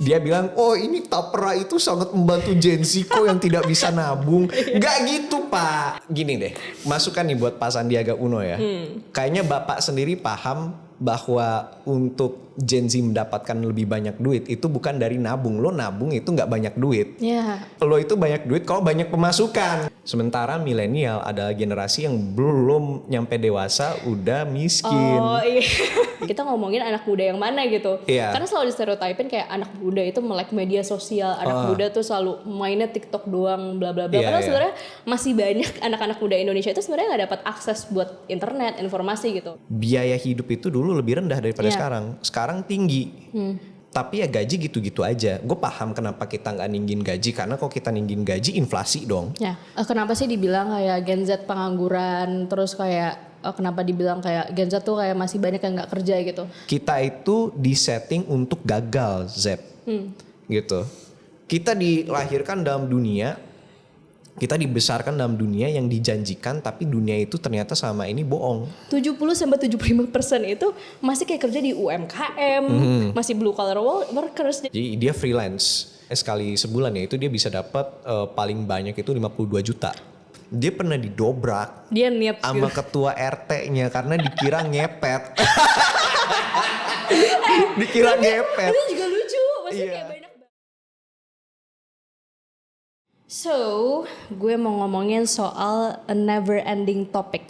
Dia bilang, oh ini Tapera itu sangat membantu Gen Z kok yang tidak bisa nabung. Gak gitu Pak. Gini deh, masukan nih buat Pak Sandiaga Uno ya. Kayaknya Bapak sendiri paham bahwa untuk Gen Z mendapatkan lebih banyak duit itu bukan dari nabung. Lo nabung itu gak banyak duit. Lo itu banyak duit kalau banyak pemasukan. Sementara milenial adalah generasi yang belum nyampe dewasa udah miskin. Oh iya. Kita ngomongin anak muda yang mana gitu. Karena selalu distereotipin kayak anak muda itu melek media sosial. Anak muda tuh selalu mainnya TikTok doang bla bla bla. Padahal sebenarnya masih banyak anak-anak muda Indonesia itu sebenarnya gak dapat akses buat internet, informasi gitu. Biaya hidup itu dulu lebih rendah daripada sekarang. Sekarang tinggi. Tapi ya gaji gitu-gitu aja. Gue paham kenapa kita gak ninggin gaji. Karena kalau kita ninggin gaji inflasi dong. Kenapa sih dibilang kayak Gen Z pengangguran. Terus kayak kenapa dibilang kayak Gen Z tuh kayak masih banyak yang gak kerja gitu. Kita itu disetting untuk gagal Zep. Gitu. Kita dilahirkan dalam dunia. Kita dibesarkan dalam dunia yang dijanjikan. Tapi dunia itu ternyata sama ini bohong. 70-75% itu masih kayak kerja di UMKM. Masih blue collar workers. Jadi dia freelance. Sekali sebulan ya itu dia bisa dapat paling banyak itu 52 juta. Dia pernah didobrak. Dia niat sama ketua RT-nya karena dikira ngepet. Dikira ngepet. Itu juga lucu. Maksudnya kayak banyak. So, gue mau ngomongin soal a never ending topic.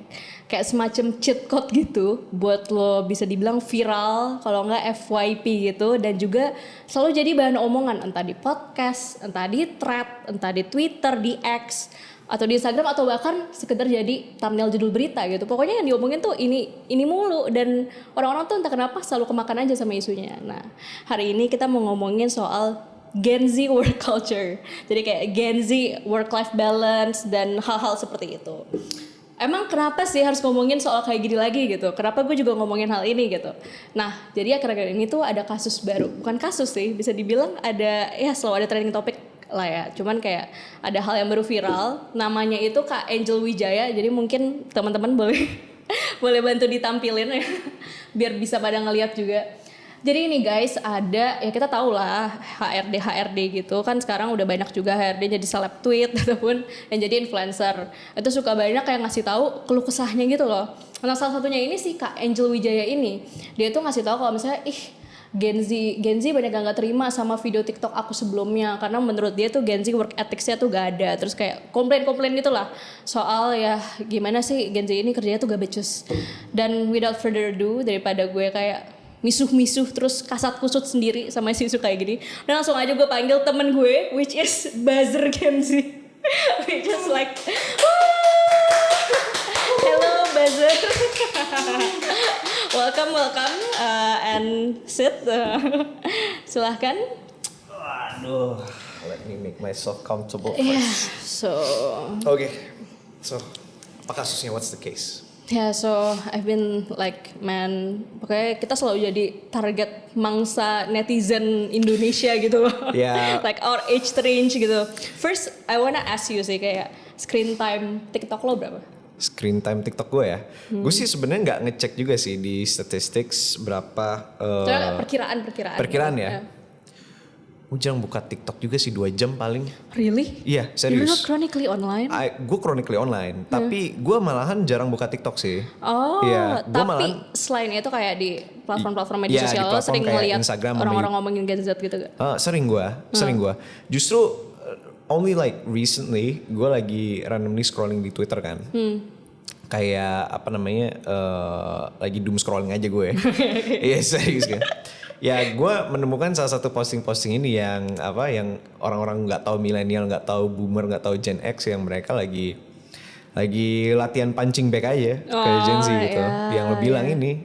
Kayak semacam cheat code gitu buat lo bisa dibilang viral, kalau enggak FYP gitu, dan juga selalu jadi bahan omongan entah di podcast, entah di thread, entah di Twitter, di X, atau di Instagram, atau bahkan sekedar jadi thumbnail judul berita gitu. Pokoknya yang diomongin tuh ini mulu, dan orang-orang tuh entah kenapa selalu kemakan aja sama isunya. Nah, hari ini kita mau ngomongin soal Gen Z work culture. Jadi kayak Gen Z work-life balance dan hal-hal seperti itu. Emang kenapa sih harus ngomongin soal kayak gini lagi gitu? Kenapa gue juga ngomongin hal ini gitu? Nah, jadi akhir-akhir ini tuh ada kasus baru. Bukan kasus sih, bisa dibilang ada, ya selalu ada trending topik lah ya. Cuman kayak ada hal yang baru viral. Namanya itu Kak Angel Wijaya. Jadi mungkin teman-teman boleh boleh bantu ditampilin ya. Biar bisa pada ngeliat juga. Jadi ini guys, ada ya kita tahu lah HRD gitu kan, sekarang udah banyak juga HRD jadi seleb tweet ataupun yang jadi influencer. Itu suka banyak kayak ngasih tahu keluh kesahnya gitu loh. Nah, salah satunya ini sih Kak Angel Wijaya ini. Dia tuh ngasih tahu kalau misalnya Gen Z banyak yang gak terima sama video TikTok aku sebelumnya, karena menurut dia tuh Gen Z work ethics-nya tuh gak ada. Terus kayak komplain gitu lah soal ya gimana sih Gen Z ini kerjanya tuh gak becus. Dan without further ado, daripada gue kayak misuh-misuh terus kasat kusut sendiri sama isu kayak gini, dan langsung aja gue panggil temen gue which is buzzer Gen Z. We just like hello buzzer. welcome and sit. Silahkan. Aduh, let me make myself comfortable first. Okay, so apa kasusnya, what's the case? So I've been like, pokoknya kita selalu jadi target mangsa netizen Indonesia gitu loh. Like our age range gitu. First, I wanna ask you sih, kayak screen time TikTok lo berapa? Screen time TikTok gue ya? Gue sih sebenarnya nggak ngecek juga sih di statistics berapa. Perkiraan ya? Gue jarang buka TikTok juga sih, 2 jam paling. Really? Iya, serius. You're not chronically online? Gue chronically online, tapi gue malahan jarang buka TikTok sih. Tapi selain itu kayak di platform-platform media sosial lo sering ngeliat orang-orang ngomongin Gen Z gitu gak? Sering gue. Justru only like recently gue lagi randomly scrolling di Twitter kan. Kayak lagi doom scrolling aja gue. Iya serius kan. Ya gue menemukan salah satu posting ini yang orang-orang nggak tahu milenial, nggak tahu boomer, nggak tahu Gen X, yang mereka lagi latihan punching bag aja kayak Gen Z gitu. Yang lo bilang ini,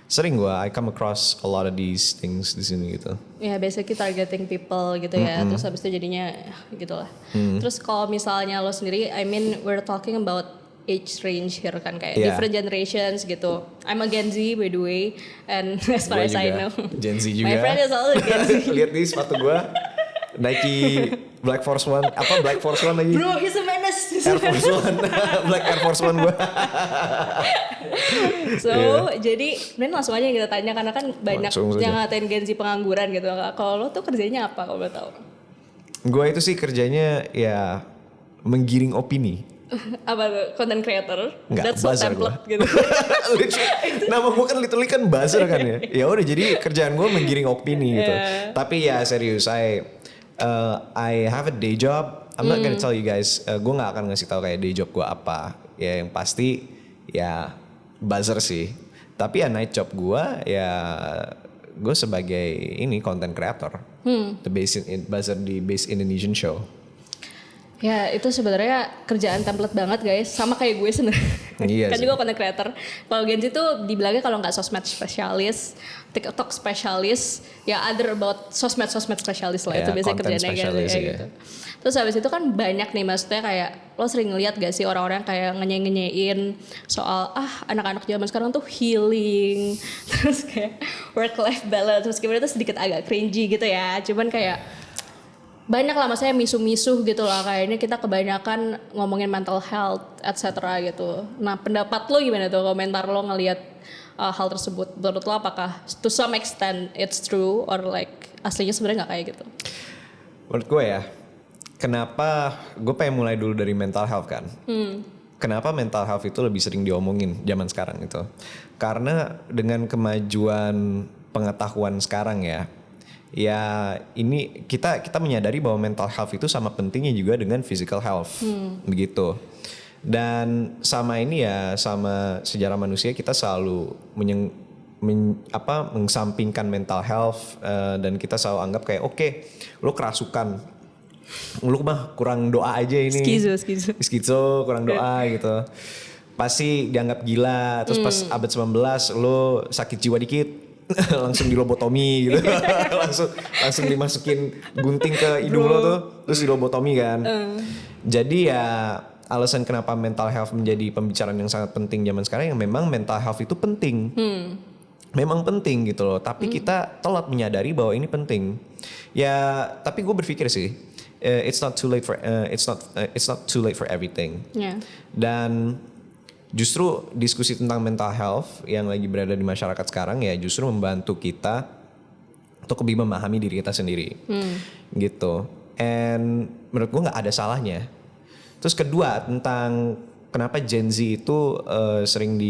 sering gue I come across a lot of these things di sini gitu. Ya basically targeting people gitu ya. Terus habis itu jadinya gitulah. Terus kalau misalnya lo sendiri, we're talking about age range here kan, kayak different generations gitu. I'm a Gen Z by the way, and as far as I know, Gen Z juga. My friend is also Gen Z. Lihat nih sepatu gue, Nike Black Force One lagi. Bro, he's a man Yes. Air Force One, Black Air Force One gue. So jadi mending langsung aja kita tanya karena kan banyak Langsung saja. yang ngatain Gen Z pengangguran gitu. Kalau lo tuh kerjanya apa kalau boleh tahu? Gue itu sih kerjanya ya menggiring opini. Apa tuh? Content creator? Enggak, That's so buzzer template gua. gitu. Nama gue kan literally kan buzzer kan ya. Ya udah jadi kerjaan gue menggiring opini gitu. Tapi ya serius, I have a day job. I'm not gonna tell you guys. Gue nggak akan ngasih tahu kayak day job gue apa. Ya yang pasti ya buzzer sih. Tapi ya night job gue ya gue sebagai ini content creator. The buzzer di Base Indonesian Show. Ya itu sebenarnya kerjaan template banget guys, sama kayak gue sebenarnya. Iya Kan sih. juga content creator. Kalau Gen Z tuh dibilangnya kalau nggak sosmed spesialis, TikTok spesialis, ya other about sosmed spesialis lah. Ya, Itu biasanya content kerjanya specialist, kayak ya. gitu. Terus habis itu kan banyak nih, maksudnya kayak lo sering ngeliat gak sih orang-orang kayak ngenyein soal anak-anak zaman sekarang tuh healing, terus kayak work life balance, terus gimana tuh sedikit agak cringy gitu ya. Cuman kayak banyak lah maksudnya misuh-misuh gitu lah, kayaknya kita kebanyakan ngomongin mental health etc gitu. Nah pendapat lo gimana tuh, komentar lo ngelihat hal tersebut? Menurut lo apakah to some extent it's true or like aslinya sebenarnya nggak kayak gitu? Menurut gue ya, kenapa gue pengen mulai dulu dari mental health kan? Kenapa mental health itu lebih sering diomongin zaman sekarang itu? Karena dengan kemajuan pengetahuan sekarang ya ini kita menyadari bahwa mental health itu sama pentingnya juga dengan physical health, begitu. Dan sama ini ya, sama sejarah manusia kita selalu mengesampingkan mental health, dan kita selalu anggap kayak oke, lo kerasukan, lu mah kurang doa aja ini. Skizo kurang doa gitu. Pasti dianggap gila. Terus pas abad 19 lu sakit jiwa dikit langsung dilobotomi gitu. langsung dimasukin gunting ke hidung lo tuh, terus dilobotomi kan. Jadi ya alasan kenapa mental health menjadi pembicaraan yang sangat penting zaman sekarang, yang memang mental health itu penting. Memang penting gitu loh, tapi kita telat menyadari bahwa ini penting. Ya, tapi gue berpikir sih it's not too late for everything. Yeah. Dan justru diskusi tentang mental health yang lagi berada di masyarakat sekarang ya justru membantu kita untuk lebih memahami diri kita sendiri, gitu. And menurut gue nggak ada salahnya. Terus kedua tentang kenapa Gen Z itu sering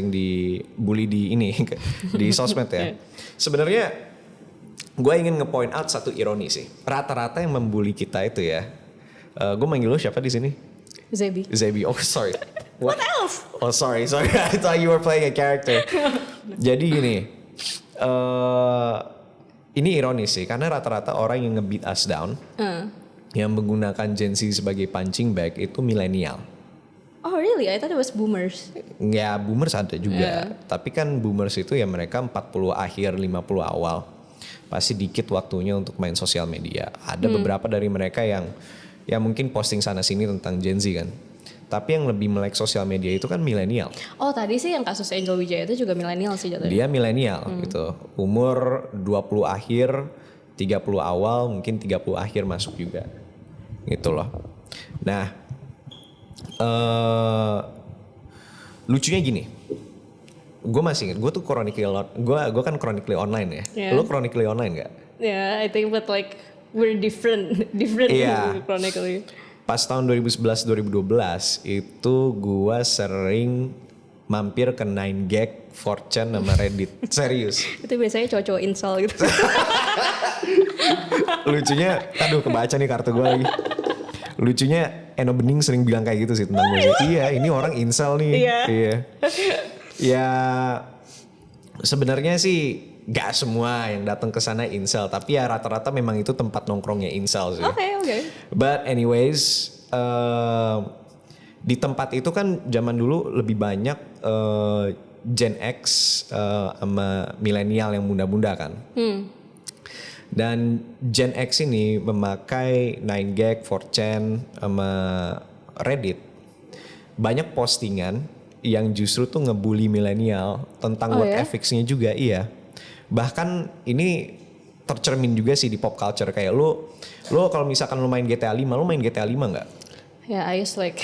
dibully di sosmed ya. Sebenarnya gue ingin nge-point out satu ironi sih. Rata-rata yang membuli kita itu ya, gue manggil lo siapa di sini? Zebi. Oh sorry. What else? Oh sorry. I thought you were playing a character. Jadi gini, ini ironis sih karena rata-rata orang yang nge-beat us down, yang menggunakan Gen Z sebagai punching bag itu milenial. Oh really? I thought it was boomers. Ya boomers ada juga. Tapi kan boomers itu ya mereka 40 akhir 50 awal. Pasti dikit waktunya untuk main sosial media. Ada beberapa dari mereka yang mungkin posting sana sini tentang Gen Z kan. Tapi yang lebih melek sosial media itu kan milenial. Oh tadi sih yang kasus Angel Wijaya itu juga milenial sih jatuhnya. Dia milenial gitu. Umur 20 akhir, 30 awal, mungkin 30 akhir masuk juga. Gitu loh. Nah, lucunya gini. Gue masih ingat, gue tuh gue kan chronically online ya. Yeah. Lo chronically online gak? Yeah, I think but like we're different Iya. chronically. Pas tahun 2011-2012 itu gue sering mampir ke 9gag, 4chan sama Reddit. Serius. Itu biasanya cowok-cowok insal gitu. Lucunya, aduh kebaca nih kartu gue lagi. Lucunya Eno Bening sering bilang kayak gitu sih tentang gue. Iya, ini orang insal nih. Iya. Ya sebenarnya sih gak semua yang datang ke sana insel, tapi ya rata-rata memang itu tempat nongkrongnya insel sih. Oke. But anyways, di tempat itu kan zaman dulu lebih banyak Gen X sama milenial yang muda-muda kan. Dan Gen X ini memakai 9gag, 4chan sama Reddit. Banyak postingan yang justru tuh ngebully milenial tentang work ethics-nya juga, iya. Bahkan ini tercermin juga sih di pop culture, kayak lu kalau misalkan lu main GTA 5, lu main GTA 5 enggak? Ya, I use like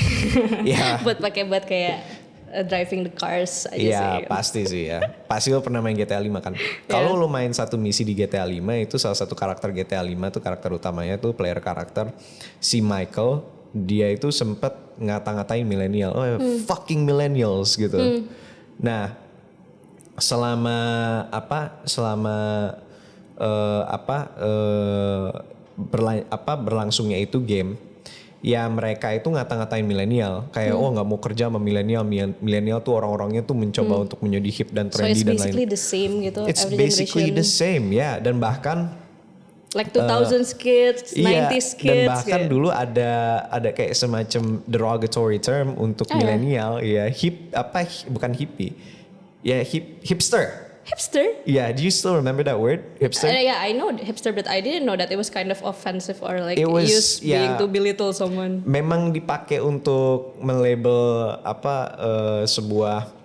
Iya. buat kayak driving the cars aja Iya sih. pasti sih ya. Pasti lo pernah main GTA 5 kan. Kalau lo main satu misi di GTA 5 itu salah satu karakter GTA 5 tuh karakter utamanya tuh player karakter si Michael. Dia itu sempet ngata-ngatain milenial. Oh fucking millennials gitu. Nah selama berlangsungnya itu game. Ya mereka itu ngata-ngatain milenial kayak oh nggak mau kerja sama milenial tuh orang-orangnya tuh mencoba untuk menjadi hip dan So trendy it's dan basically lain. the same gitu. It's every basically the generation. same ya dan bahkan Like 2000s kids, iya 90s kids. dan bahkan gitu. dulu ada kayak semacam derogatory term untuk milenial ya bukan hippie ya hipster. Hipster? Yeah, do you still remember that word hipster? Yeah, I know hipster, but I didn't know that it was kind of offensive or like It was, used being yeah. to belittle someone. Memang dipakai untuk melabel sebuah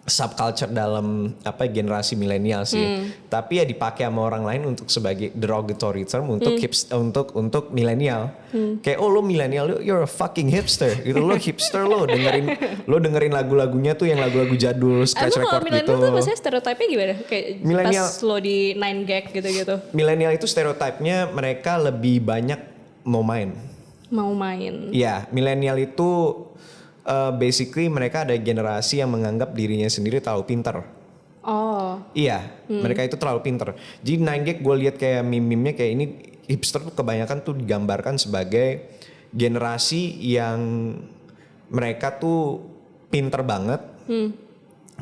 subculture dalam generasi milenial sih. Tapi ya dipakai sama orang lain untuk sebagai derogatory term untuk untuk milenial. Kayak oh lo milenial, you're a fucking hipster. Gitu lo hipster lo dengerin lagu-lagunya tuh yang lagu-lagu jadul scratch Emang kalau record milenial gitu. tuh maksudnya stereotipnya gimana? Kayak Millennial- pas lo di 9gag gitu-gitu. Milenial itu stereotipnya mereka lebih banyak mau main. Mau main. Iya, milenial itu basically mereka ada generasi yang menganggap dirinya sendiri terlalu pinter. Oh. Iya, mereka itu terlalu pinter. Jadi 9gag gue lihat kayak meme-nya kayak ini hipster tuh kebanyakan tuh digambarkan sebagai generasi yang mereka tuh pinter banget,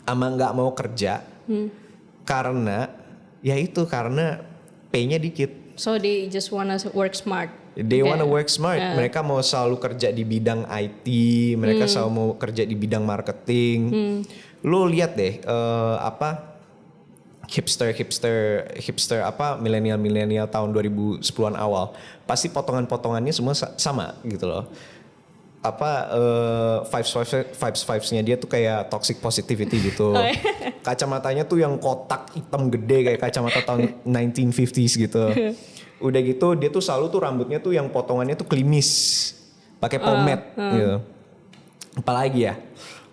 ama nggak mau kerja, karena pay-nya dikit. So they just wanna work smart. They Okay. wanna work smart. Mereka mau selalu kerja di bidang IT, mereka selalu mau kerja di bidang marketing. Lo lihat deh hipster milenial tahun 2010-an awal. Pasti potongan-potongannya semua sama gitu loh. Vibes-nya dia tuh kayak toxic positivity gitu. Kacamatanya tuh yang kotak hitam gede kayak kacamata tahun 1950s gitu. Udah gitu dia tuh selalu tuh rambutnya tuh yang potongannya tuh klimis. Pakai pomade gitu. Apalagi ya?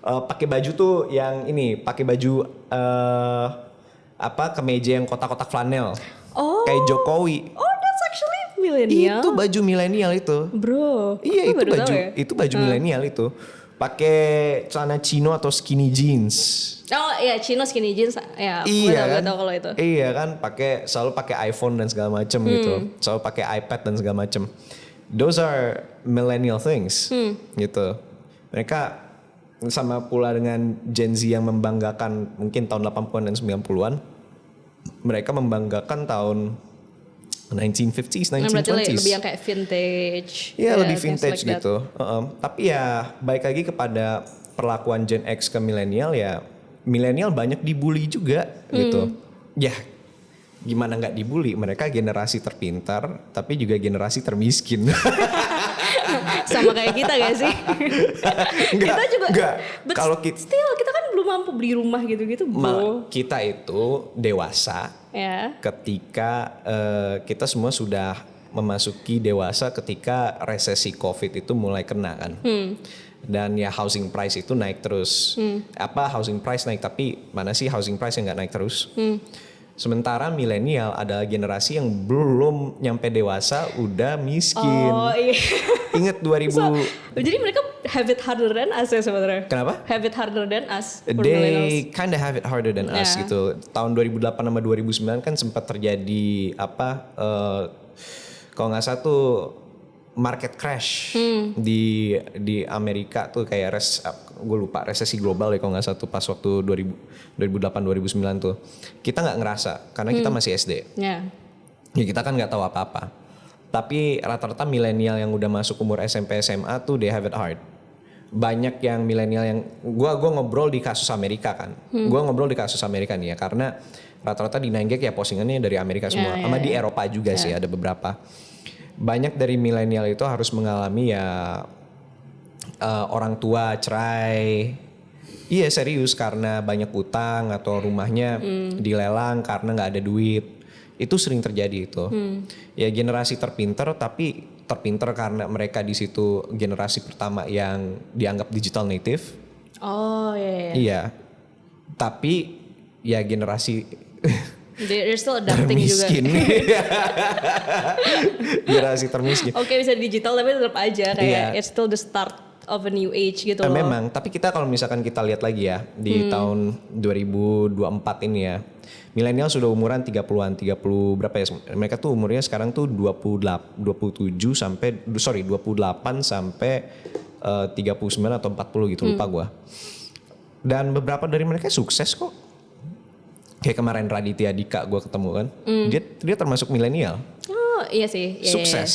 Pakai baju tuh yang ini, pakai baju kemeja yang kotak-kotak flanel. Oh. Kayak Jokowi. Oh, that's actually millennial. Itu baju milenial itu. Bro. Iya, aku itu baru baju tahu ya. itu baju milenial itu. Pakai celana chino atau skinny jeans. Oh iya, chino skinny jeans. Ya, Iya gue tahu kalau itu. Iya kan, selalu pakai iPhone dan segala macem gitu. Selalu pakai iPad dan segala macem. Those are millennial things. Gitu. Mereka sama pula dengan Gen Z yang membanggakan mungkin tahun 80-an dan 90-an. Mereka membanggakan tahun 1950s, 1920s. Berarti lebih yang kayak vintage. Iya, lebih things vintage like that. gitu. Tapi ya balik lagi kepada perlakuan Gen X ke milenial ya. Milenial banyak dibully juga gitu. Ya gimana nggak dibully? Mereka generasi terpintar tapi juga generasi termiskin. Sama kayak kita gak sih? Kita juga. Enggak. But Kalau still kita kan belum mampu beli rumah gitu-gitu, bro. kita itu dewasa Ya. ketika kita semua sudah memasuki dewasa ketika resesi COVID itu mulai kena kan. Dan ya housing price itu naik terus. Housing price naik tapi mana sih housing price yang nggak naik terus? Sementara milenial adalah generasi yang belum nyampe dewasa udah miskin. Oh iya. Ingat 2000. Jadi mereka have it harder than us ya sebenarnya. Kenapa? Have it harder than us. For millennials. They kind of have it harder than us Yeah. gitu. Tahun 2008 sama 2009 kan sempat terjadi kalau nggak salah tuh market crash di Amerika tuh kayak gue lupa resesi global ya kalau nggak salah tuh pas waktu 2008 2009 tuh. Kita nggak ngerasa karena kita masih SD. Ya. Ya kita kan nggak tahu apa-apa. Tapi rata-rata milenial yang udah masuk umur SMP SMA tuh they have it hard. Banyak yang milenial yang gua ngobrol di kasus Amerika kan. Gua ngobrol di kasus Amerika nih ya karena rata-rata di 9gag ya postingannya dari Amerika semua. Sama di Eropa juga sih ada beberapa. Banyak dari milenial itu harus mengalami ya orang tua cerai. Iya serius karena banyak utang atau rumahnya dilelang karena nggak ada duit. Itu sering terjadi itu. Ya generasi terpintar tapi terpinter karena mereka di situ generasi pertama yang dianggap digital native. Oh iya. Iya. Tapi ya generasi They're still adapting juga. termiskin. Generasi termiskin. Oke, bisa digital tapi tetap aja kayak Iya. it's still the start of a new age gitu loh. Memang, tapi kita kalau misalkan kita lihat lagi ya di tahun 2024 ini ya. Milenial sudah umuran 30-an, 30 berapa ya? Mereka tuh umurnya sekarang tuh 28 sampai 39 atau 40 gitu, lupa gua. Dan beberapa dari mereka sukses kok. Kayak kemarin Raditya Dika gue ketemu kan, dia termasuk milenial, Oh iya sih. Iya, sukses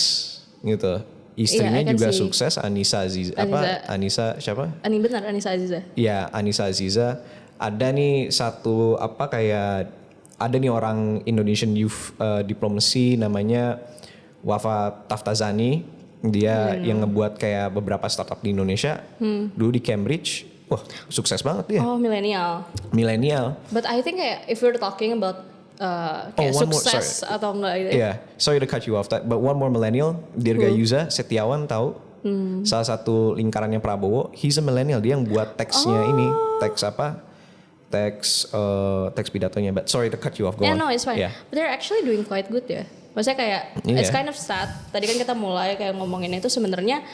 gitu. Istrinya Iya, I can juga see. sukses, Anissa Aziza. Anissa siapa? Anissa Aziza. Ya Anissa Aziza. Ada nih satu ada nih orang Indonesian Youth Diplomacy namanya Wafa Taftazani. Dia yang ngebuat kayak beberapa startup di Indonesia. Dulu di Cambridge. Wah sukses banget dia. Oh milenial. Milenial. But I think kayak if we're talking about kayak one more, sukses atau enggak gitu. Yeah, sorry to cut you off. But one more millennial, Dirgayuza Setiawan tahu? Salah satu lingkarannya Prabowo. He's a millennial. Dia yang buat teksnya ini, teks apa? Teks pidatonya. But sorry to cut you off. Go Yeah, on. no, it's fine. Yeah. But they're actually doing quite good ya. Maksudnya kayak it's Iya. kind of sad. Tadi kan kita mulai kayak ngomongin itu sebenarnya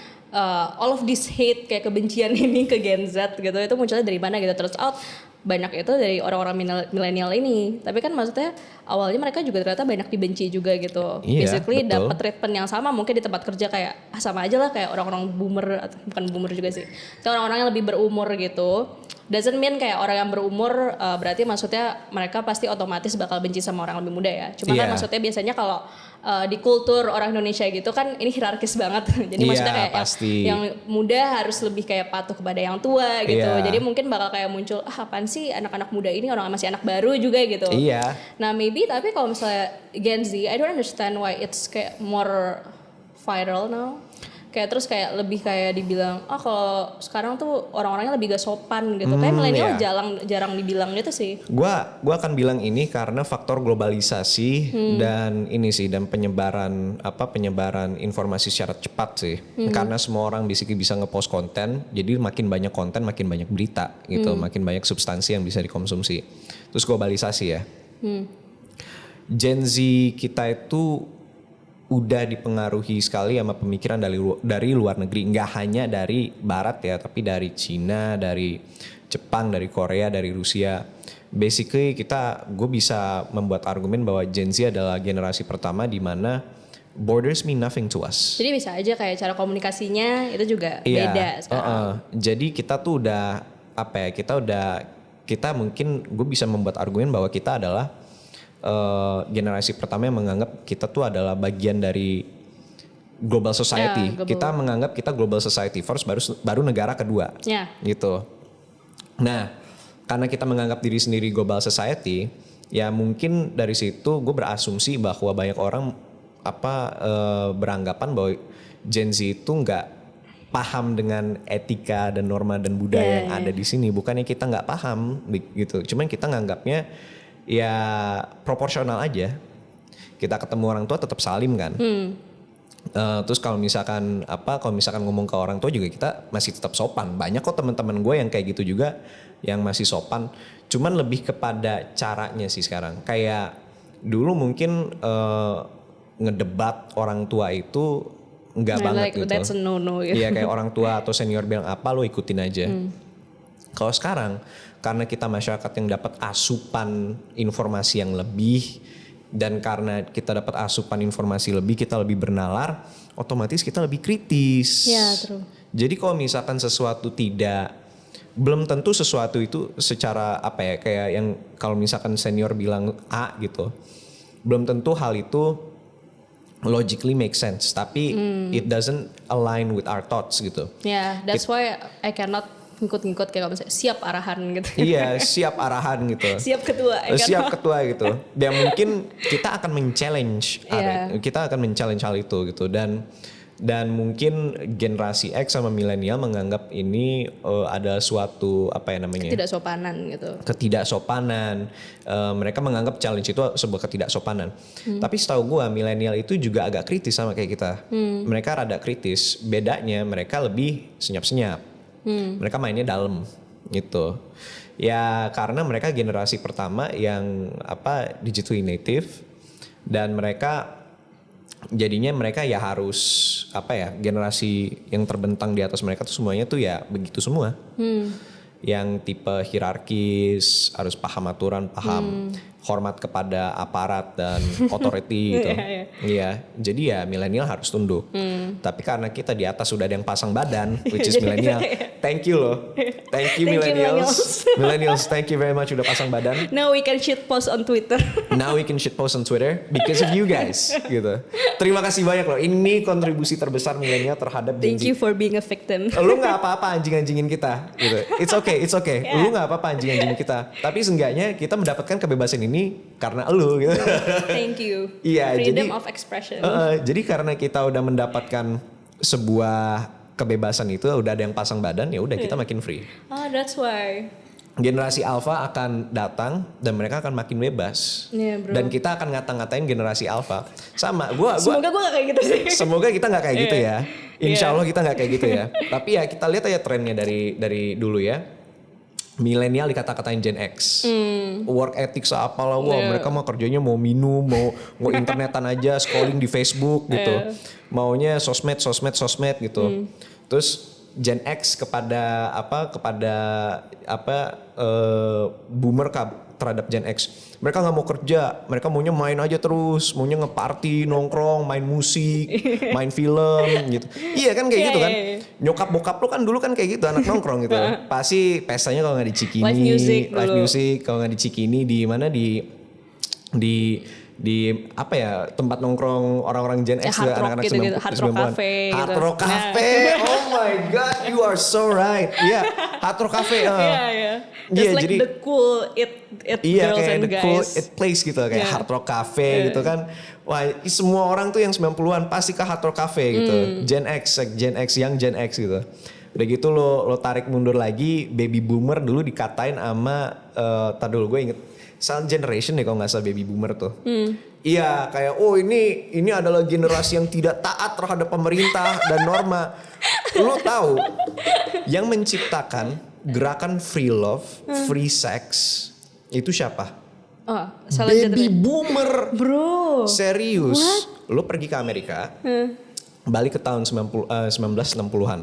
all of this hate kayak kebencian ini ke Gen Z gitu itu munculnya dari mana gitu. Turns out banyak itu dari orang-orang milenial ini. Tapi kan maksudnya awalnya mereka juga ternyata banyak dibenci juga gitu. Iya, Basically betul. dapat treatment yang sama mungkin di tempat kerja kayak sama aja lah kayak orang-orang boomer atau bukan boomer juga sih. Kayak orang-orang yang lebih berumur gitu. Doesn't mean kayak orang yang berumur berarti maksudnya mereka pasti otomatis bakal benci sama orang lebih muda ya. Cuma kan Iya. maksudnya biasanya kalau di kultur orang Indonesia gitu kan ini hierarkis banget. Jadi Iya, maksudnya kayak pasti. yang muda harus lebih kayak patuh kepada yang tua gitu. Iya. Jadi mungkin bakal kayak muncul apaan sih anak-anak muda ini orang masih anak baru juga gitu. Iya. Nah maybe tapi kalau misalnya Gen Z, I don't understand why it's kayak more viral now. Kayak terus kayak lebih kayak dibilang kalau sekarang tuh orang-orangnya lebih gak sopan gitu. Kayak milenial iya. jarang dibilang gitu sih. Gua akan bilang ini karena faktor globalisasi dan ini sih dan penyebaran informasi secara cepat sih. Karena semua orang basically bisa ngepost konten, jadi makin banyak konten, makin banyak berita gitu, makin banyak substansi yang bisa dikonsumsi. Terus globalisasi ya. Gen Z kita itu udah dipengaruhi sekali sama pemikiran dari luar negeri, nggak hanya dari barat ya, tapi dari Cina, dari Jepang, dari Korea, dari Rusia. Basically gue bisa membuat argumen bahwa Gen Z adalah generasi pertama di mana borders mean nothing to us. Jadi bisa aja kayak cara komunikasinya itu juga beda sekarang. Jadi kita tuh udah kita mungkin gue bisa membuat argumen bahwa kita adalah generasi pertama yang menganggap kita tuh adalah bagian dari global society. Ya, kita menganggap kita global society first, baru negara kedua. Ya. Gitu. Nah, karena kita menganggap diri sendiri global society, ya mungkin dari situ gue berasumsi bahwa banyak orang beranggapan bahwa Gen Z itu nggak paham dengan etika dan norma dan budaya yang ada di sini. Bukannya kita nggak paham gitu, cuman kita nganggapnya ya proporsional aja. Kita ketemu orang tua tetap salim kan. Terus kalau misalkan ngomong ke orang tua juga kita masih tetap sopan. Banyak kok teman-teman gue yang kayak gitu juga yang masih sopan. Cuman lebih kepada caranya sih sekarang. Kayak dulu mungkin ngedebat orang tua itu enggak banget like, gitu. That's a no-no gitu. Iya kayak orang tua atau senior bilang apa lo ikutin aja. Kalau sekarang karena kita masyarakat yang dapat asupan informasi yang lebih, dan karena kita dapat asupan informasi lebih, kita lebih bernalar, otomatis kita lebih kritis. Ya, true. Jadi kalau misalkan sesuatu belum tentu sesuatu itu secara kayak yang kalau misalkan senior bilang A gitu, belum tentu hal itu logically make sense, tapi it doesn't align with our thoughts gitu. Yeah, that's why I cannot ngikut-ngikut kayak misalnya siap arahan gitu. Iya, siap arahan gitu. Siap ketua. Siap ketua gitu. Dan mungkin kita akan men-challenge Yeah. kita akan men-challenge hal itu gitu. Dan Dan mungkin generasi X sama milenial menganggap ini ada suatu apa ya namanya? Ketidaksopanan gitu. Ketidaksopanan. Mereka menganggap challenge itu sebuah ketidaksopanan. Tapi setahu gue milenial itu juga agak kritis sama kayak kita. Mereka rada kritis. Bedanya mereka lebih senyap-senyap. Mereka mainnya dalam gitu. Ya karena mereka generasi pertama yang digitally native dan mereka jadinya mereka ya harus generasi yang terbentang di atas mereka tuh semuanya tuh ya begitu semua. Yang tipe hierarkis, harus paham aturan, paham hormat kepada aparat dan authority gitu. Iya, jadi ya milenial harus tunduk. Tapi karena kita di atas sudah ada yang pasang badan, which is milenial. Thank you loh. Thank you millennials. Millennials, thank you very much udah pasang badan. Now we can shit post on Twitter. Now we can shit post on Twitter because of you guys gitu. Terima kasih banyak loh. Ini kontribusi terbesar milenial terhadap Gen Z. Thank you for being a victim. Lu gak apa-apa anjing-anjingin kita gitu. It's okay. Yeah. Lu gak apa-apa anjing-anjingin kita. Tapi seenggaknya kita mendapatkan kebebasan ini karena lu gitu. Thank you. Iya, Freedom of expression. Jadi karena kita udah mendapatkan sebuah kebebasan itu, udah ada yang pasang badan, ya udah kita makin free. Oh, that's why. Generasi Alpha akan datang dan mereka akan makin bebas. Yeah, bro. Dan kita akan ngata-ngatain generasi Alpha. Sama, Semoga gue gak kayak gitu sih. Semoga kita nggak kayak gitu ya. Insya Allah kita nggak kayak gitu ya. Tapi ya kita lihat aja trennya dari dulu ya. Milenial dikata-katain Gen X. Work ethics apalah, mereka mau kerjanya mau minum, mau internetan aja, scrolling di Facebook gitu. Maunya sosmed gitu. Terus Gen X kepada boomer terhadap Gen X. Mereka nggak mau kerja, mereka maunya main aja terus, maunya ngeparty, nongkrong, main musik, main film gitu. Iya kan kayak gitu kan. Nyokap bokap lo kan dulu kan kayak gitu, anak nongkrong gitu. Pasti pestanya kalau nggak di Cikini, live music, kalau nggak di Cikini di mana di apa ya, tempat nongkrong orang-orang Gen X, anak-anak gitu, 90-an. Hard Rock Cafe. Hard Rock Cafe. Oh my god, you are so right. Iya, Hard Rock Cafe. Iya. Just like jadi the cool it girls kayak and the guys. cool it place gitu, kayak Hard Rock Cafe gitu kan. Wah, semua orang tuh yang 90-an pasti ke Hard Rock Cafe gitu. Gen X, yang Gen X gitu. Udah gitu lo tarik mundur lagi, baby boomer dulu dikatain sama dulu gue inget Silent Generation deh kalau nggak salah baby boomer tuh. Iya, kayak ini adalah generasi yang tidak taat terhadap pemerintah dan norma. Lo tahu yang menciptakan gerakan free love, free sex itu siapa? Oh, baby boomer. Bro. Serius. Lo pergi ke Amerika. Balik ke tahun 1960-an.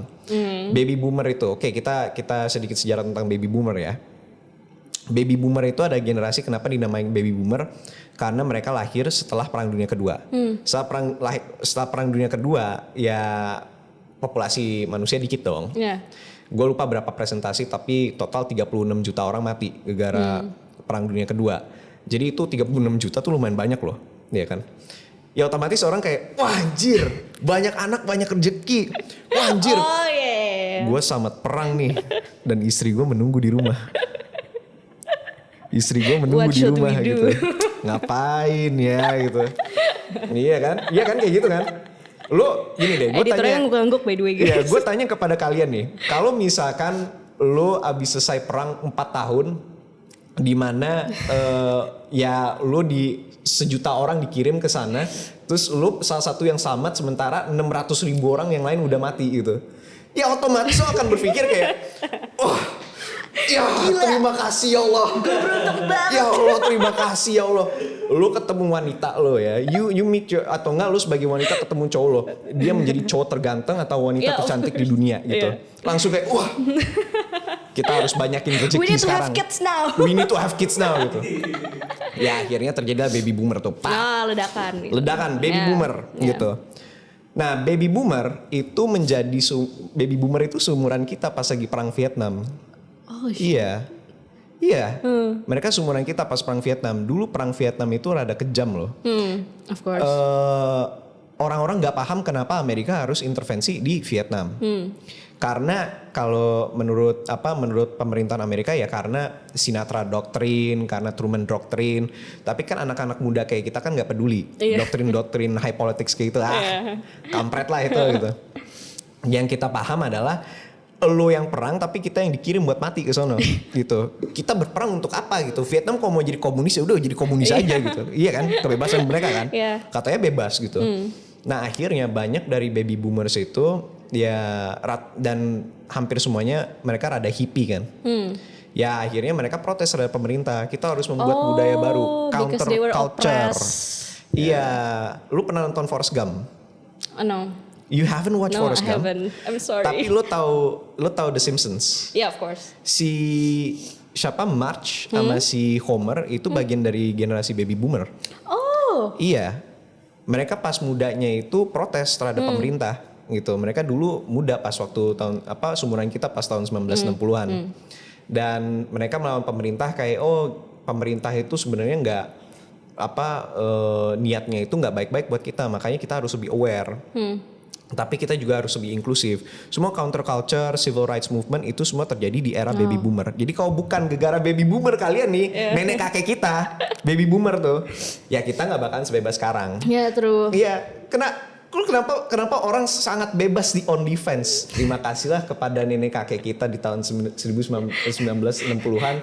Baby boomer itu, oke, kita sedikit sejarah tentang baby boomer ya. Baby boomer itu ada generasi kenapa dinamain baby boomer, karena mereka lahir setelah Perang Dunia Kedua. Setelah Perang Dunia Kedua ya populasi manusia dikit dong. Gue lupa berapa presentasi tapi total 36 juta orang mati gara-gara Perang Dunia Kedua. Jadi itu 36 juta tuh lumayan banyak loh, ya kan? Ya otomatis orang kayak, wah anjir, banyak anak banyak rezeki. Wah anjir, gue selamat perang nih. Dan istri gue menunggu di rumah. Istri gue menunggu di rumah gitu. Ngapain ya gitu. Iya kan kayak gitu kan. Lo gini deh, gue tanya. Editornya ngangguk by the way guys. Iya, gue tanya kepada kalian nih. Kalau misalkan lo abis selesai perang 4 tahun. Dimana ya lo di sejuta orang dikirim ke sana. Terus lo salah satu yang selamat sementara 600.000 orang yang lain udah mati gitu. Ya otomatis lo akan berpikir kayak, ya terima kasih ya Allah. Gue beruntung banget. Ya Allah terima kasih ya Allah. Lu ketemu wanita lo ya. You meet atau enggak lu sebagai wanita ketemu cowok lo. Dia menjadi cowok terganteng atau wanita tercantik di dunia gitu. Langsung kayak wah. Kita harus banyakin rezeki sekarang. We need to have kids now. We need to have kids now gitu. Ya akhirnya terjadi baby boomer tuh. Ledakan. Ledakan baby boomer gitu. Nah baby boomer itu baby boomer itu seumuran kita pas lagi perang Vietnam. Oh shit. Iya. Mereka seumuran kita pas perang Vietnam. Dulu perang Vietnam itu rada kejam loh. Of course. Orang-orang nggak paham kenapa Amerika harus intervensi di Vietnam. Karena kalau menurut pemerintahan Amerika ya karena Sinatra Doctrine, karena Truman Doctrine. Tapi kan anak-anak muda kayak kita kan nggak peduli doktrin high politics kayak gitu. Kampret lah itu gitu. Yang kita paham adalah lo yang perang tapi kita yang dikirim buat mati ke sono gitu. Kita berperang untuk apa gitu? Vietnam kalau mau jadi komunis ya udah jadi komunis aja gitu. Iya kan? Kebebasan mereka kan. Katanya bebas gitu. Nah, akhirnya banyak dari baby boomers itu ya dan hampir semuanya mereka rada hippie kan. Ya akhirnya mereka protes terhadap pemerintah. Kita harus membuat budaya baru, counter culture. Iya, lu pernah nonton Forrest Gump? No. You haven't watched Forrest Gump? No, I haven't. I'm sorry. Tapi lu tahu The Simpsons? Yeah, of course. Si siapa Marge sama si Homer itu bagian dari generasi baby boomer. Oh. Iya. Mereka pas mudanya itu protes terhadap pemerintah gitu. Mereka dulu muda pas waktu seumuran kita pas tahun 1960-an. Dan mereka melawan pemerintah kayak pemerintah itu sebenarnya nggak niatnya itu nggak baik-baik buat kita, makanya kita harus lebih aware. Tapi kita juga harus lebih inklusif. Semua counterculture, civil rights movement itu semua terjadi di era baby boomer. Jadi kalau bukan gegara baby boomer kalian nih, nenek kakek kita, baby boomer tuh, ya kita nggak bakalan sebebas sekarang. Iya, true. Iya, kenapa orang sangat bebas di on defense? Terima kasihlah kepada nenek kakek kita di tahun 1960-an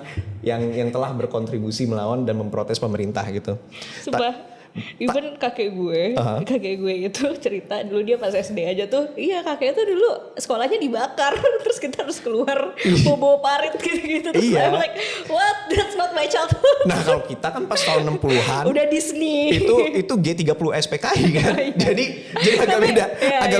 yang telah berkontribusi melawan dan memprotes pemerintah gitu. Sumpah. Even kakek gue itu cerita dulu dia pas SD aja tuh, iya kakeknya tuh dulu sekolahnya dibakar, terus kita harus keluar bawa parit gitu-gitu. Terus I'm like, what? That's not my childhood. Nah kalau kita kan pas tahun 60-an udah Disney. Itu G30 SPKI kan. jadi agak beda.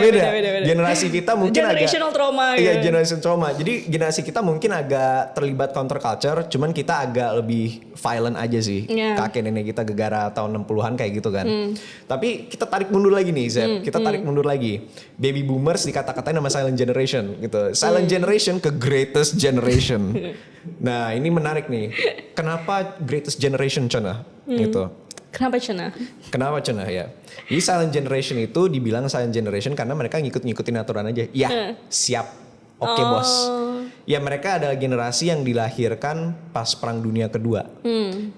Beda. Generasi kita mungkin generational trauma. Iya, generational trauma. Jadi generasi kita mungkin agak terlibat counterculture, cuman kita agak lebih violent aja sih. Kakek nenek kita gegara tahun 60-an kayak gitu kan. Tapi kita tarik mundur lagi nih Zep. Kita tarik mundur lagi. Baby boomers dikata-katain nama silent generation gitu. Silent generation ke greatest generation. Nah ini menarik nih. Kenapa greatest generation Cona? Gitu. Kenapa Cona ya? Jadi silent generation itu dibilang silent generation karena mereka ngikutin aturan aja. Ya siap. Oke bos. Ya mereka adalah generasi yang dilahirkan pas Perang Dunia Kedua.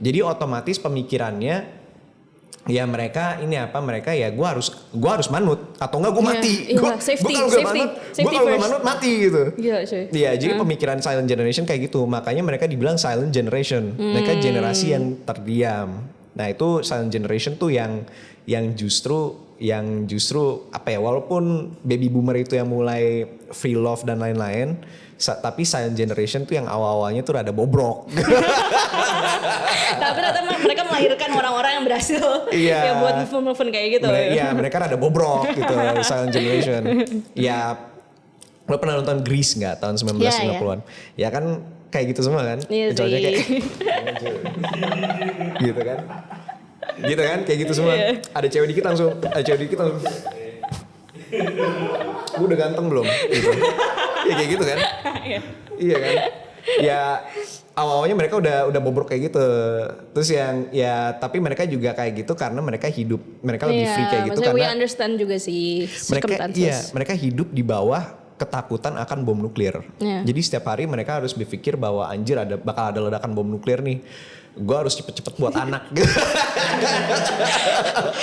Jadi otomatis pemikirannya ya mereka ya gue harus manut atau enggak gue mati. Gue kalau nggak manut mati gitu. Iya jadi pemikiran silent generation kayak gitu. Makanya mereka dibilang silent generation. Mereka generasi yang terdiam. Nah itu silent generation tuh yang justru walaupun baby boomer itu yang mulai free love dan lain-lain, tapi silent generation tuh yang awal-awalnya tuh rada bobrok. Tapi ternyata mereka melahirkan orang-orang yang berhasil ya buat movement kayak gitu. Mereka rada bobrok gitu silent generation. Ya lo pernah nonton Grease nggak tahun 1950-an? Ya kan kayak gitu semua kan? Iya sih. Kayak gitu kan? Gitu kan? Kayak gitu semua. Ada cewek dikit langsung. Gue udah ganteng belum? Gitu. Ya kayak gitu kan? Iya kan? Ya awalnya mereka udah bobrok kayak gitu. Terus tapi mereka juga kayak gitu karena mereka lebih free kayak gitu karena we understand juga sih mereka hidup di bawah ketakutan akan bom nuklir. Jadi setiap hari mereka harus berpikir bahwa anjir bakal ada ledakan bom nuklir nih. Gue harus cepet-cepet buat anak.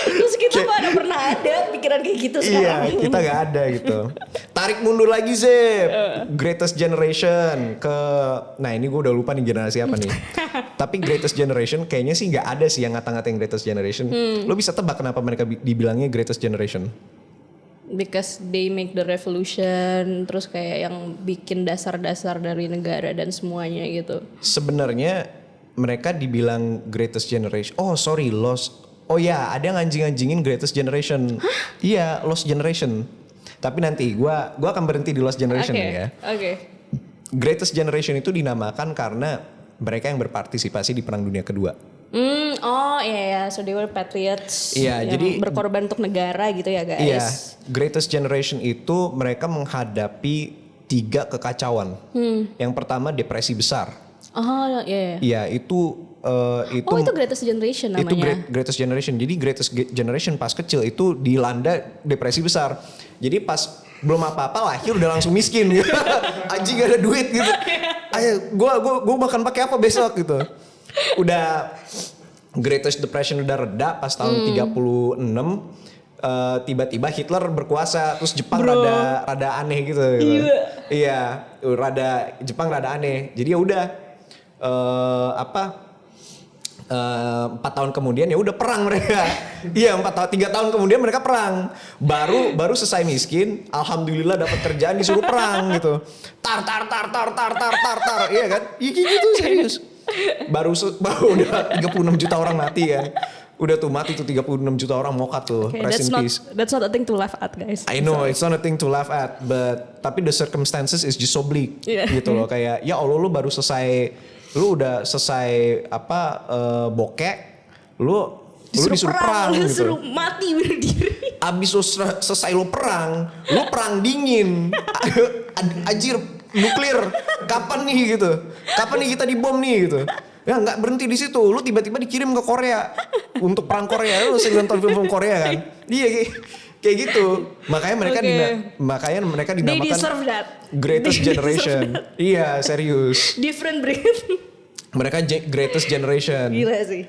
Terus kita mana pernah ada pikiran kayak gitu sekarang? Iya, kita gak ada gitu. Tarik mundur lagi Zep. Greatest generation nah ini gue udah lupa nih generasi apa nih. Tapi greatest generation kayaknya sih gak ada sih yang ngata-ngatain greatest generation. Lo bisa tebak kenapa mereka dibilangnya greatest generation? Because they make the revolution, terus kayak yang bikin dasar-dasar dari negara dan semuanya gitu. Sebenarnya mereka dibilang greatest generation. Lost. Ada yang anjing-anjingin greatest generation. Iya, lost generation. Tapi nanti gue akan berhenti di lost generation ya. Oke. Greatest generation itu dinamakan karena mereka yang berpartisipasi di Perang Dunia Kedua. So they were patriots. Iya, jadi berkorban untuk negara gitu ya guys. Iya, greatest generation itu mereka menghadapi 3 kekacauan. Yang pertama depresi besar. Iya, itu itu greatest generation namanya. Itu greatest generation. Jadi greatest generation pas kecil itu dilanda depresi besar. Jadi pas belum apa-apa lahir udah langsung miskin gitu. Anjing gak ada duit gitu. Ayo gue makan pakai apa besok gitu. Udah Greatest Depression udah reda pas tahun 36, tiba-tiba Hitler berkuasa, terus Jepang rada aneh gitu. Iya, Jepang rada aneh. Jadi ya udah 4 tahun kemudian ya udah perang mereka. Iya 3 tahun kemudian mereka perang. Baru selesai miskin, alhamdulillah dapat kerjaan disuruh perang gitu. Tar. Iya kan? Iya gitu serius. Baru udah 36 juta orang mati kan. Udah tuh mati tuh 36 juta orang mokat tuh. Okay, rest in peace. That's not a thing to laugh at, guys. I know it's not a thing to laugh at, but tapi the circumstances is just so bleak gitu loh. Kayak ya Allah lu udah selesai bokek, lu disuruh perang gitu. Disuruh mati berdiri. Abis lu selesai lu perang dingin. Anjir nuklir. Kapan nih gitu? Kapan nih kita dibom nih gitu? Ya nggak berhenti di situ. Lu tiba-tiba dikirim ke Korea untuk perang Korea. Lu sering nonton film Korea kan? Iya kayak gitu. Makanya mereka dinamakan They deserve that. Greatest Generation. Iya serius. Different breed. Mereka Greatest Generation. Gila sih.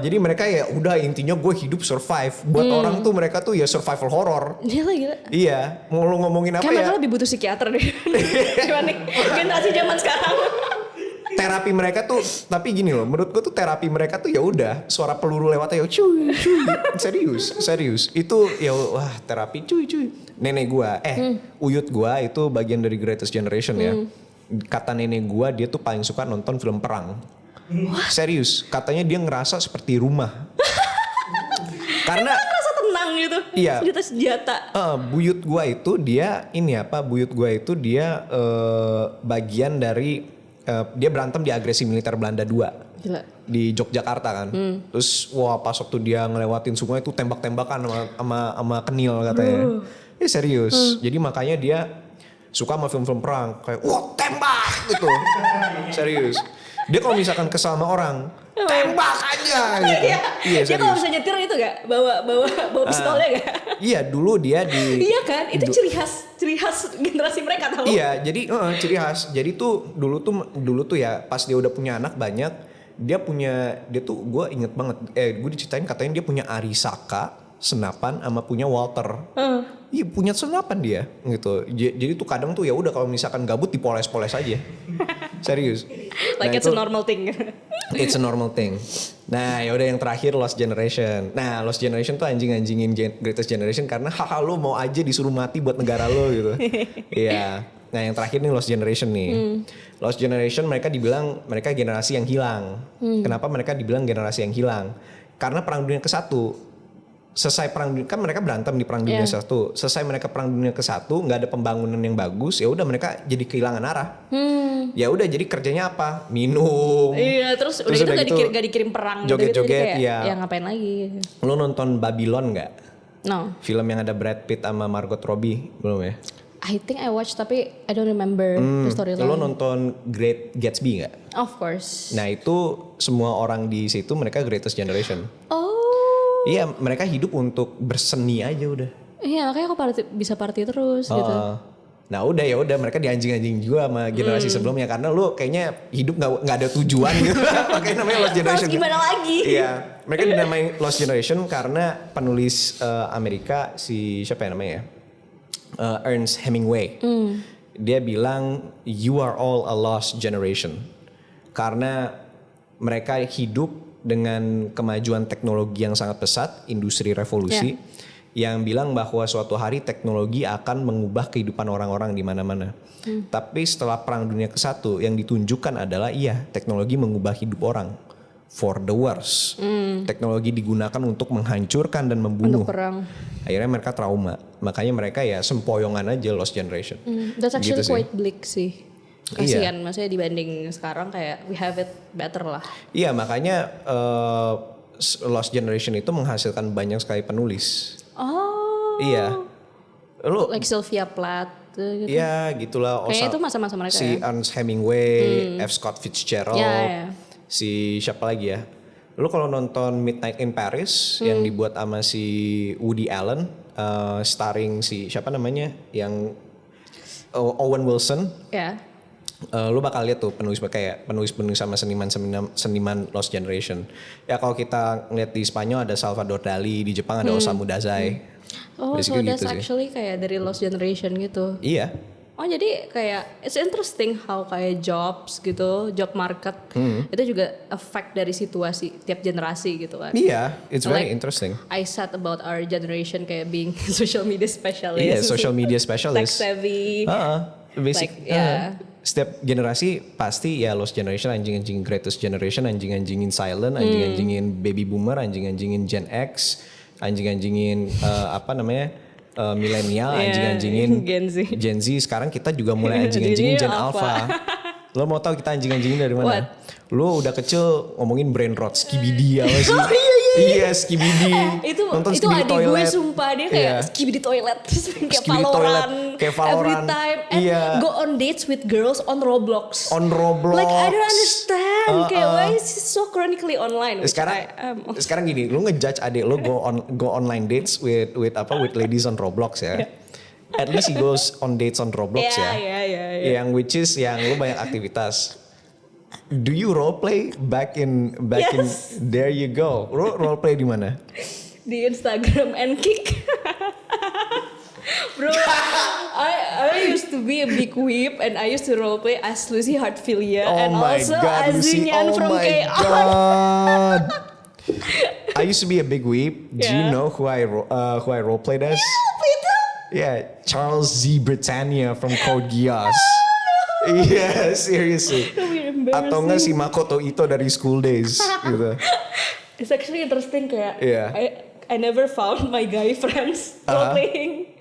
Jadi mereka ya udah intinya gue hidup survive. Buat orang tuh mereka tuh ya survival horror. Gila. Iya, mau lu ngomongin apa Kayak ya? mereka lebih butuh psikiater deh. Gimana generasi zaman sekarang. Terapi mereka tuh, tapi gini loh, menurut gue tuh terapi mereka tuh ya udah suara peluru lewat aja, cuy. Serius. Itu ya wah terapi cuy. Nenek gue, uyut gue itu bagian dari Greatest Generation ya. Kata nenek gue dia tuh paling suka nonton film perang. Serius, katanya dia ngerasa seperti rumah. Karena Rasa tenang gitu. Iya. Senjata. Buyut gue itu dia bagian dari dia berantem di agresi militer Belanda 2. Gila. Di Yogyakarta kan. Terus pas waktu dia ngelewatin sungai itu tembak-tembakan sama kenil katanya. Serius. Jadi makanya dia suka sama film-film perang kayak wah tembak gitu. Serius. Dia kalau misalkan kesal sama orang tembak aja gitu. Iya Dia kalau bisa nyetir itu gak? Bawa pistolnya gak? Iya dulu dia Iya kan? Itu ciri khas generasi mereka tahu. Iya jadi ciri khas. Jadi tuh dulu tuh ya pas dia udah punya anak banyak, dia tuh gue inget banget. Gue diceritain katanya dia punya Arisaka, senapan sama punya Walter. Iya punya senapan dia gitu. Jadi tuh kadang tuh ya udah kalau misalkan gabut dipoles-poles aja. Serius. Like it's a normal thing. It's a normal thing. Nah ya udah yang terakhir Lost Generation. Nah Lost Generation tuh anjing-anjingin Greatest Generation karena lu mau aja disuruh mati buat negara lo gitu. Iya. Nah yang terakhir nih Lost Generation nih. Lost Generation mereka dibilang mereka generasi yang hilang. Kenapa mereka dibilang generasi yang hilang? Karena Perang Dunia ke-1. Selesai perang dunia kan mereka berantem di perang dunia satu. Selesai mereka perang dunia ke-1 nggak ada pembangunan yang bagus, ya udah mereka jadi kehilangan arah. Ya udah jadi kerjanya apa? Minum. Iya terus udah gitu gak dikirim perang. Joget-joget gitu, ya. Ya ngapain lagi? Lo nonton Babylon nggak? No. Film yang ada Brad Pitt sama Margot Robbie belum ya? I think I watched tapi I don't remember the storyline. Lo nonton Great Gatsby nggak? Of course. Nah itu semua orang di situ mereka Greatest Generation. Oh. Iya mereka hidup untuk berseni aja udah. Iya makanya aku bisa party terus gitu. Nah udah mereka dianjing-anjing juga sama generasi sebelumnya karena lu kayaknya hidup nggak ada tujuan gitu. Makanya namanya Lost Generation. Terus gimana lagi? Iya, mereka dinamain Lost Generation karena penulis Amerika siapa ya namanya? Ernest Hemingway. Dia bilang you are all a lost generation karena mereka hidup dengan kemajuan teknologi yang sangat pesat, industri revolusi, yang bilang bahwa suatu hari teknologi akan mengubah kehidupan orang-orang di mana-mana. Tapi setelah Perang Dunia ke-1 yang ditunjukkan adalah teknologi mengubah hidup orang for the worse. Teknologi digunakan untuk menghancurkan dan membunuh. Untuk perang. Akhirnya mereka trauma. Makanya mereka ya sempoyongan aja Lost Generation. That's actually gitu quite bleak sih. Kasian, maksudnya dibanding sekarang kayak we have it better lah. Iya makanya Lost Generation itu menghasilkan banyak sekali penulis. Oh. Iya. Lu like Sylvia Plath gitu. Iya gitulah. Kayaknya itu masa-masa mereka si Ernest Hemingway, F. Scott Fitzgerald, si siapa lagi ya? Lu kalau nonton Midnight in Paris yang dibuat sama si Woody Allen starring si siapa namanya yang Owen Wilson. Ya. Lu bakal lihat tuh penulis sama seniman Lost Generation. Ya kalau kita ngeliat di Spanyol ada Salvador Dali, di Jepang ada Osamu Dazai. Oh, so Basically that's gitu sih. actually kayak dari Lost Generation gitu. Iya. Oh, jadi kayak it's interesting how kayak jobs gitu, job market itu juga affect dari situasi tiap generasi gitu kan. Iya, it's very Like, interesting. I said about our generation kayak being social media specialist. Iya, social media Tech specialist. savvy. Basic. Like, yeah. Setiap generasi pasti ya Lost Generation anjing-anjingin Greatest Generation, anjing-anjingin Silent, anjing-anjingin Baby Boomer, anjing-anjingin Gen X, anjing-anjingin milenial, Yeah, anjing-anjingin Gen Z. Sekarang kita juga mulai anjing-anjingin Gen Alpha. Lo mau tahu kita anjing-anjingin dari mana? What? Lo udah kecil ngomongin brain rot, skibidi apa sih? Iya, skibidi. Itu Nonton itu Skibidi adik gue Toilet. sumpah dia kayak skibidi toilet terus kayak Skibidi Toilet, kayak every Valorant. time and Iya. go on dates with girls on Roblox. On Roblox. Like I don't understand kayak why is he so chronically online? Which Sekarang gini, lu ngejudge adik lu go online dates with ladies on Roblox ya. At least he goes on dates on Roblox ya. Yeah. Yang which is yang lu banyak aktivitas. Do you role play back in Yes. there you go. Lu role play di mana? Di Instagram and Kick. Bro, I used to be a big whip and I used to roleplay as Lucy Hartfilia and also as Lucy. Zinyan from KR. God. I used to be a big weep. Do you Yeah. know who I role played as? Yeah, Charles Z. Britannia from Code Geass. Yeah, seriously. Atau enggak si Makoto Ito dari School Days gitu. It's actually interesting kayak Yeah. I never found my guy friends role playing.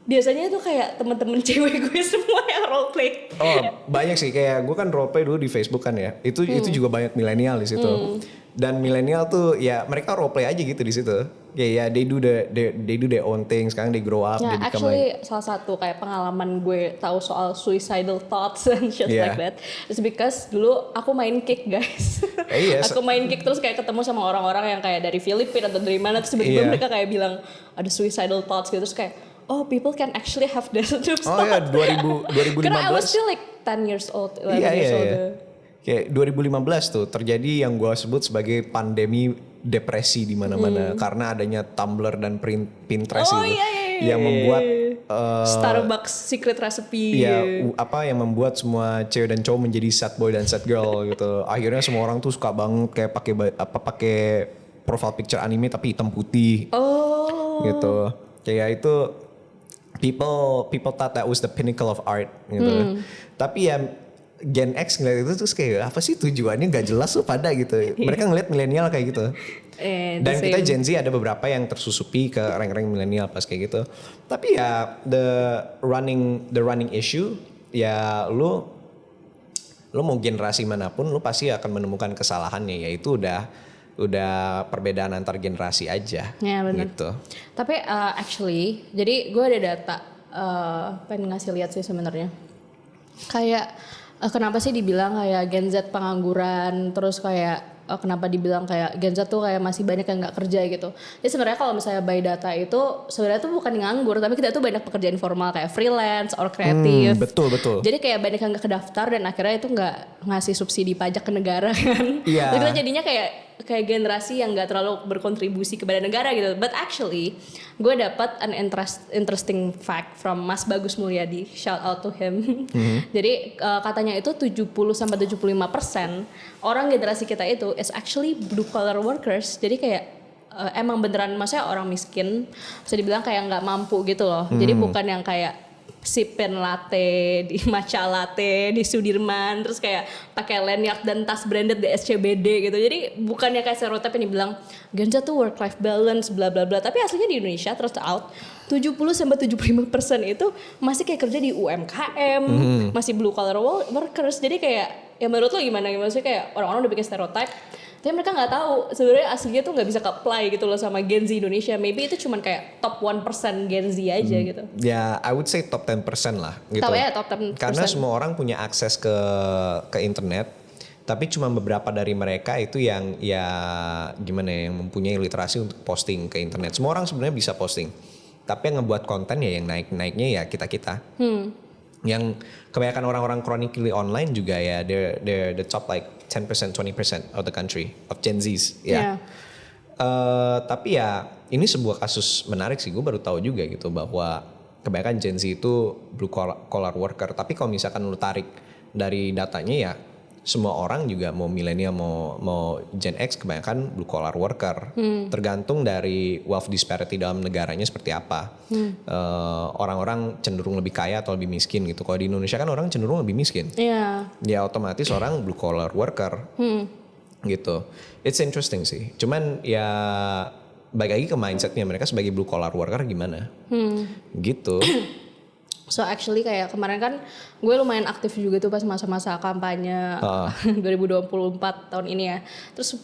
Biasanya itu kayak teman-teman cewek gue semua yang role play. Oh, banyak sih kayak gue kan role play dulu di Facebook kan ya. Itu juga banyak milenial di situ. Dan milenial tuh ya mereka role play aja gitu di situ. Ya they do their own thing. Sekarang they grow up, Ya, they become actually salah satu kayak pengalaman gue tahu soal suicidal thoughts and shit Yeah. like that is because dulu aku main Kick guys. Iya, Aku main Kick terus kayak ketemu sama orang-orang yang kayak dari Filipina atau dari mana terus tiba-tiba Iya. mereka kayak bilang ada suicidal thoughts gitu terus kayak oh people can actually have those thoughts. Oh ya 2015. Karena I was still like 10 years old, 11 years old. Kayak 2015 tuh terjadi yang gue sebut sebagai pandemi depresi di mana-mana karena adanya Tumblr dan Pinterest Oh, itu iya. yang membuat Starbucks secret recipe. ya yang membuat semua cewek dan cowok menjadi sad boy dan sad girl gitu. Akhirnya semua orang tuh suka banget kayak pakai profile picture anime tapi hitam putih. Oh. Gitu. Kayak itu people thought that was the pinnacle of art gitu. Tapi ya Gen X ngeliat itu terus kayak apa sih tujuannya gak jelas tuh pada gitu. Mereka ngeliat milenial kayak gitu. Dan kita Gen Z ada beberapa yang tersusupi ke rank-rank milenial pas kayak gitu. Tapi ya the running issue ya lu mau generasi manapun lu pasti akan menemukan kesalahannya, yaitu udah perbedaan antar generasi aja. Ya benar. Gitu. Tapi actually, jadi gue ada data pengen ngasih lihat sih sebenarnya. Kayak kenapa sih dibilang kayak Gen Z pengangguran, terus kayak kenapa dibilang kayak Gen Z tuh kayak masih banyak yang nggak kerja gitu. Jadi sebenarnya kalau misalnya by data itu sebenarnya tuh bukan nganggur, tapi kita tuh banyak pekerjaan informal kayak freelance or kreatif. Betul. Jadi kayak banyak yang nggak kedaftar dan akhirnya itu nggak ngasih subsidi pajak ke negara kan. Iya. Jadi kita jadinya kayak generasi yang nggak terlalu berkontribusi kepada negara gitu. But actually, gue dapat an interesting fact from Mas Bagus Mulyadi. Shout out to him. Jadi katanya itu 70-75% orang generasi kita itu is actually blue collar workers. Jadi kayak emang beneran maksudnya orang miskin, bisa dibilang kayak nggak mampu gitu loh. Jadi bukan yang kayak sipin latte di matcha latte di Sudirman terus kayak pakai lanyard dan tas branded di SCBD gitu. Jadi bukannya kayak stereotip yang dibilang Gen Z tuh work life balance bla bla bla, tapi aslinya di Indonesia terus out 70-75% itu masih kayak kerja di UMKM, masih blue collar workers. Jadi kayak ya menurut lo gimana sih, kayak orang-orang udah bikin stereotip tapi mereka nggak tahu sebenarnya aslinya tuh nggak bisa ke-apply gitu loh sama Gen Z Indonesia. Maybe itu cuman kayak top 1% Gen Z aja gitu. Ya, I would say top 10% lah gitu. Top 10%. Karena semua orang punya akses ke internet. Tapi cuma beberapa dari mereka itu yang ya gimana ya, yang mempunyai literasi untuk posting ke internet. Semua orang sebenarnya bisa posting. Tapi yang ngebuat konten ya yang naiknya ya kita-kita. Yang kebanyakan orang-orang chronically online juga ya they're the top like 10% 20% of the country of Gen Zs ya. Tapi ya ini sebuah kasus menarik sih, gue baru tahu juga gitu bahwa kebanyakan Gen Z itu blue collar worker. Tapi kalau misalkan lu tarik dari datanya ya semua orang juga mau milenial mau Gen X kebanyakan blue collar worker. Tergantung dari wealth disparity dalam negaranya seperti apa. Orang-orang cenderung lebih kaya atau lebih miskin gitu. Kalau di Indonesia kan orang cenderung lebih miskin. Ya otomatis orang blue collar worker. Gitu. It's interesting sih. Cuman ya balik lagi ke mindsetnya mereka sebagai blue collar worker gimana. Gitu. So actually kayak kemarin kan gue lumayan aktif juga tuh pas masa-masa kampanye 2024 tahun ini ya. Terus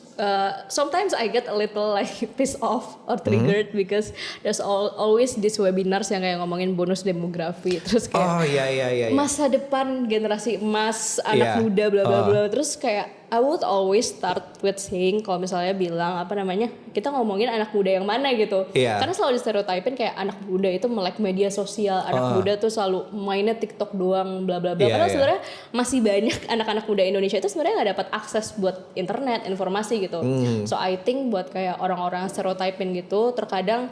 sometimes I get a little like pissed off or triggered because there's always this webinars yang kayak ngomongin bonus demografi. Terus kayak iya. masa depan generasi emas anak muda bla bla bla. Terus kayak I would always start with saying kalau misalnya bilang apa namanya kita ngomongin anak muda yang mana gitu. Karena selalu stereotypin kayak anak muda itu melek media sosial, anak muda tuh selalu mainnya TikTok doang bla bla bla. Karena sebenarnya masih banyak anak-anak muda Indonesia itu sebenarnya nggak dapat akses buat internet, informasi gitu. So I think buat kayak orang-orang stereotypin gitu terkadang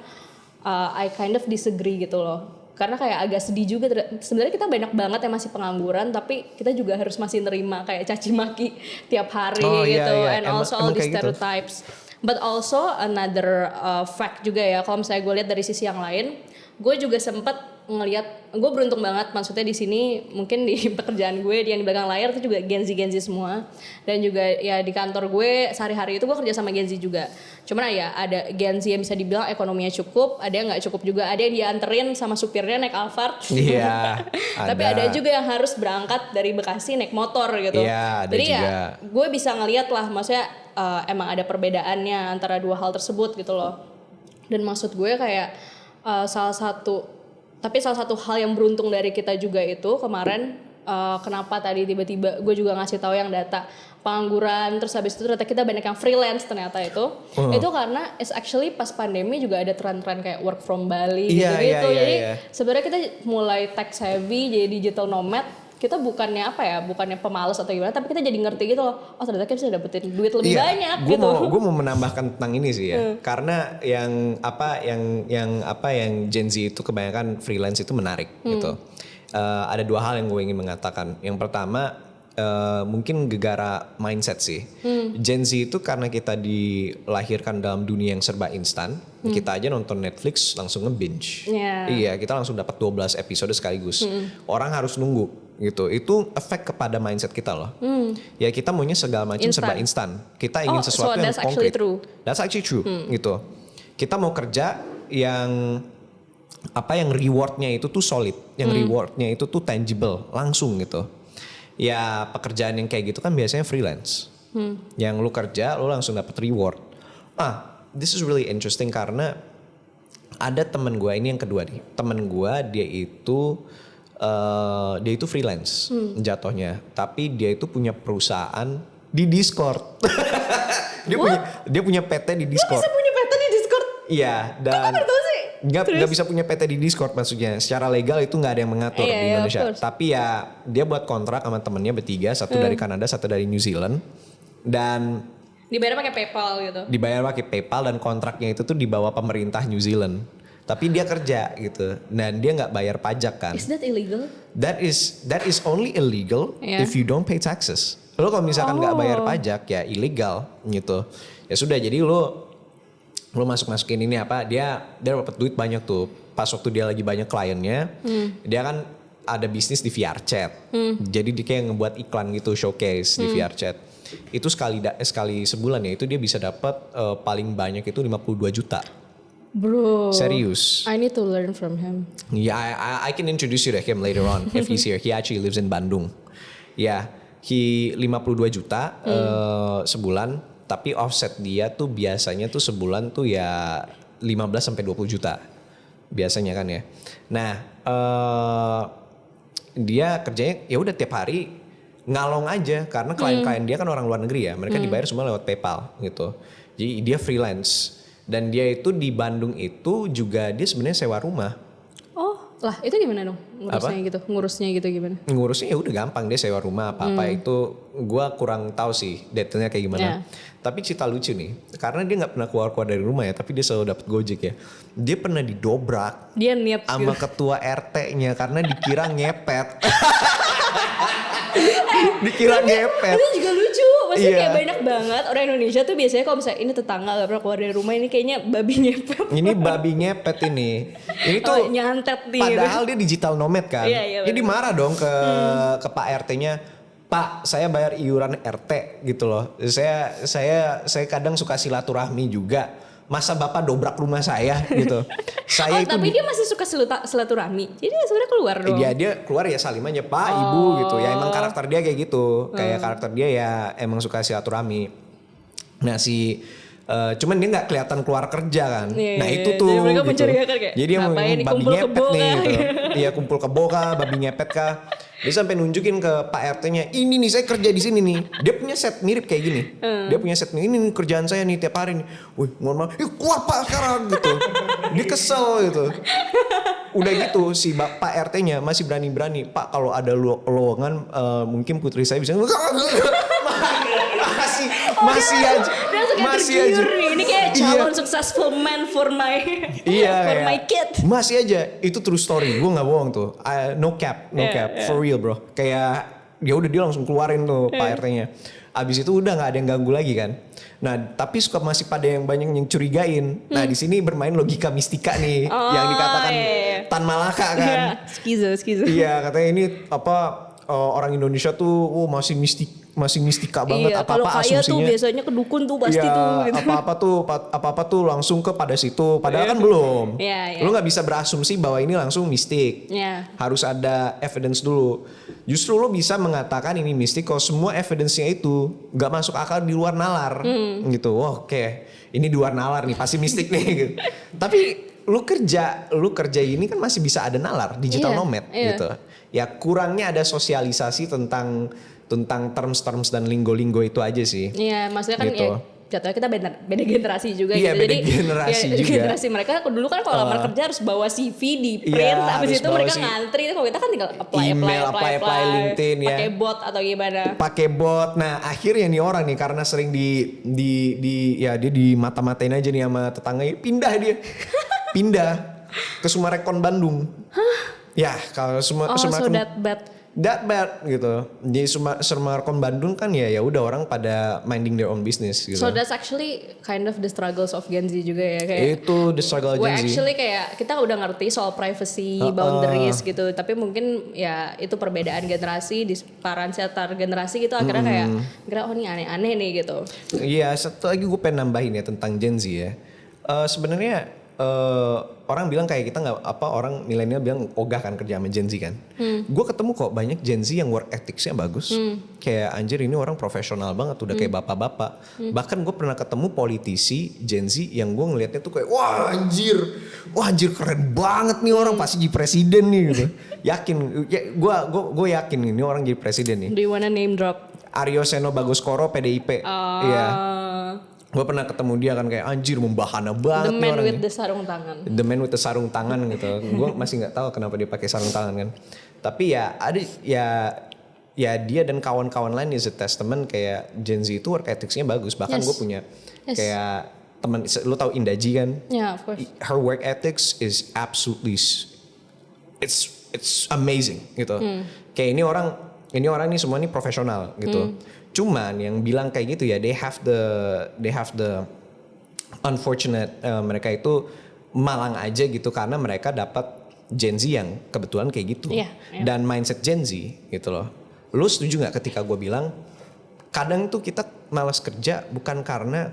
I kind of disagree gitu loh. Karena kayak agak sedih juga sebenarnya kita banyak banget yang masih pengangguran tapi kita juga harus masih nerima kayak caci maki tiap hari gitu and also all the stereotypes. But also another fact juga ya kalau misalnya gue lihat dari sisi yang lain, gue juga sempat ngelihat, gue beruntung banget maksudnya di sini mungkin di pekerjaan gue yang di belakang layar itu juga Gen Z semua dan juga ya di kantor gue sehari-hari itu gue kerja sama Gen Z juga. Cuman ya ada Gen Z yang bisa dibilang ekonominya cukup, ada yang nggak cukup juga, ada yang dianterin sama supirnya naik Alphard. Tapi ada juga yang harus berangkat dari Bekasi naik motor gitu. Jadi juga. Ya gue bisa ngelihat lah, maksudnya emang ada perbedaannya antara dua hal tersebut gitu loh. Dan maksud gue kayak salah satu hal yang beruntung dari kita juga itu kemarin kenapa tadi tiba-tiba gue juga ngasih tahu yang data pengangguran terus habis itu ternyata kita banyak yang freelance ternyata itu karena it's actually pas pandemi juga ada tren-tren kayak work from Bali gitu. Jadi sebenarnya kita mulai tech savvy jadi digital nomad. Kita bukannya pemalas atau gimana, tapi kita jadi ngerti gitu loh. Oh ternyata kita bisa dapetin duit lebih banyak gitu. Gue mau menambahkan tentang ini sih ya. Karena yang Gen Z itu kebanyakan freelance itu menarik gitu. Ada dua hal yang gue ingin mengatakan. Yang pertama mungkin gegara mindset sih. Gen Z itu karena kita dilahirkan dalam dunia yang serba instan. Kita aja nonton Netflix langsung nge-binge. Iya, kita langsung dapat 12 episode sekaligus. Orang harus nunggu gitu. Itu efek kepada mindset kita loh. Ya kita maunya segala macam serba instan. Kita ingin sesuatu yang konkret. That's actually true gitu. Kita mau kerja yang rewardnya itu tuh solid, yang rewardnya itu tuh tangible, langsung gitu. Ya pekerjaan yang kayak gitu kan biasanya freelance. Yang lu kerja lu langsung dapat reward. This is really interesting karena ada teman gue, ini yang kedua nih. Teman gue dia itu freelance jatuhnya, tapi dia itu punya perusahaan di Discord. dia punya PT di Discord. Dia bisa punya PT di Discord? Iya, dan nggak bisa punya PT di Discord maksudnya. Secara legal itu nggak ada yang mengatur di Indonesia. Tapi ya dia buat kontrak sama temennya bertiga, satu dari Kanada, satu dari New Zealand, dan dibayar pakai PayPal gitu. Dibayar pakai PayPal dan kontraknya itu tuh di bawah pemerintah New Zealand. Tapi dia kerja gitu dan dia nggak bayar pajak kan. Is that illegal? That is only illegal if you don't pay taxes. Lo kalau misalkan nggak bayar pajak ya ilegal gitu. Ya sudah jadi lo masukin ini dia dapat duit banyak tuh. Pas waktu dia lagi banyak kliennya, dia kan ada bisnis di VR chat. Jadi dia kayak ngebuat iklan gitu showcase di VR chat. Itu sekali sebulan ya itu dia bisa dapat paling banyak itu 52 juta. Bro, serius. I need to learn from him. Yeah, I can introduce you to him later on if he's here. He actually lives in Bandung. Yeah, he 52 juta sebulan, tapi offset dia tuh biasanya tuh sebulan tuh ya 15 sampai 20 juta. Biasanya kan ya. Nah, dia kerjanya ya udah tiap hari ngalong aja karena klien-klien dia kan orang luar negeri ya, mereka dibayar semua lewat PayPal gitu. Jadi dia freelance dan dia itu di Bandung itu juga dia sebenarnya sewa rumah. Oh, lah itu gimana dong ngurusnya gitu gimana? Ngurusnya ya udah gampang, dia sewa rumah apa itu gua kurang tahu sih detailnya kayak gimana. Yeah. Tapi cerita lucu nih, karena dia nggak pernah keluar dari rumah ya, tapi dia selalu dapat Gojek ya. Dia pernah didobrak Dia niat sama gitu. ketua RT-nya karena dikira ngepet. Dikira ngepet. Itu juga lucu, maksudnya Iya. kayak banyak banget orang Indonesia tuh biasanya kalau misalnya ini tetangga gak pernah keluar dari rumah, ini kayaknya babi ngepet. Ini babi ngepet ini. Ini tuh nyantet nih. padahal dia digital nomad kan. Iya, Jadi marah dong ke Pak RT-nya. Pak, saya bayar iuran RT gitu loh. Saya kadang suka silaturahmi juga. Masa Bapak dobrak rumah saya gitu. Saya itu tapi dia masih suka silaturahmi. Jadi sebenarnya keluar dong. dia keluar ya salim aja Pak, Ibu gitu. Ya emang karakter dia kayak gitu. Kayak karakter dia ya emang suka silaturahmi. Nah cuman dia nggak kelihatan keluar kerja kan. Iya, Nah iya, itu iya. tuh. Jadi mereka gitu. mencurigakan kayak, Jadi yang ngapain nih, babi kumpul ngepet kebo nih kah? gitu. Iya kumpul kebo kah, babi ngepet kah. Dia sampai nunjukin ke Pak RT-nya, ini nih saya kerja di sini nih. Dia punya set mirip kayak gini. Dia punya set ini nih kerjaan saya nih tiap hari nih. Wih mohon maaf, keluar Pak sekarang gitu. Dia kesel gitu. Udah gitu si Pak RT-nya masih berani-berani. Pak kalau ada lowongan mungkin putri saya bisa. masih aja. Dia langsung kayak tergiur nih. Ini kayak calon successful man for my my kid. Masih aja itu true story. Gue nggak bohong tuh. No cap, for real bro. Kayak ya udah dia langsung keluarin tuh Pak RT-nya. Abis itu udah nggak ada yang ganggu lagi kan. Nah tapi suka masih pada yang banyak yang curigain. Nah di sini bermain logika mistika nih yang dikatakan Tan Malaka kan. Skizo. Iya katanya ini orang Indonesia tuh masih mistika banget. Iya, kalau kaya tuh biasanya ke dukun tuh pasti tuh. Gitu. Apa-apa tuh langsung ke pada situ. Padahal kan belum. Iya. Lu nggak bisa berasumsi bahwa ini langsung mistik. Iya. Harus ada evidence dulu. Justru lu bisa mengatakan ini mistik kalau semua evidence-nya itu nggak masuk akal di luar nalar. Gitu. Wah, oke. Ini di luar nalar nih, pasti mistik nih. Gitu. Tapi lu kerja ini kan masih bisa ada nalar, digital nomad gitu. Ya kurangnya ada sosialisasi tentang terms dan linggo-linggo itu aja sih. Iya, maksudnya kan gitu. Ya jatuhnya kita beda generasi juga Iya, gitu. beda generasi juga. Generasi mereka dulu kan kalau lamar kerja harus bawa CV di print, habis itu mereka ngantri. Kalau kita kan tinggal apply LinkedIn ya. Pakai bot atau gimana? Pakai bot. Nah, akhirnya nih orang nih karena sering dia dimata-matain aja nih sama tetangganya, pindah ke Sumarekon Bandung. Ya, kalau Sumarekon so that bad gitu. Di Sumarekon Bandung kan ya udah orang pada minding their own business gitu. So that's actually kind of the struggles of Gen Z juga ya kayak. Itu the struggle Gen Z. Actually kayak kita udah ngerti soal privacy boundaries gitu, tapi mungkin ya itu perbedaan generasi, disparansi antar generasi gitu akhirnya kayak oh ini aneh-aneh nih gitu. Iya, satu lagi gue pengen nambahin ya tentang Gen Z ya. Sebenarnya orang bilang kayak kita orang milenial bilang ogah kan kerja sama Gen Z kan. Gue ketemu kok banyak Gen Z yang work ethics-nya bagus. Kayak anjir ini orang profesional banget udah kayak bapak-bapak. Bahkan gue pernah ketemu politisi Gen Z yang gue ngelihatnya tuh kayak wah anjir keren banget nih orang pasti jadi presiden nih gitu. Yakin gue yakin ini orang jadi presiden nih. Do you wanna name drop? Aryo Seno Bagoskoro PDIP. Iya. Gue pernah ketemu dia kan kayak anjir membahana banget. The man with the sarung tangan. The man with the sarung tangan gitu. Gue masih nggak tahu kenapa dia pakai sarung tangan kan. Tapi ya ada ya dia dan kawan-kawan lain is a testament kayak Gen Z itu work ethics-nya bagus. Bahkan gue punya kayak teman, lu tahu Indaji kan? Yeah, of course. Her work ethics is absolutely it's amazing gitu. Kayak ini orang nih semua nih profesional gitu. Cuman yang bilang kayak gitu ya they have the unfortunate mereka itu malang aja gitu karena mereka dapat Gen Z yang kebetulan kayak gitu. Dan mindset Gen Z gitu loh. Lu setuju gak ketika gue bilang kadang tuh kita malas kerja bukan karena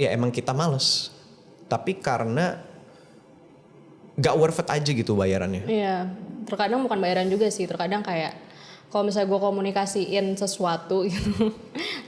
ya emang kita malas, tapi karena gak worth it aja gitu bayarannya. Iya, terkadang bukan bayaran juga sih, terkadang kayak kalau misalnya gue komunikasiin sesuatu gitu,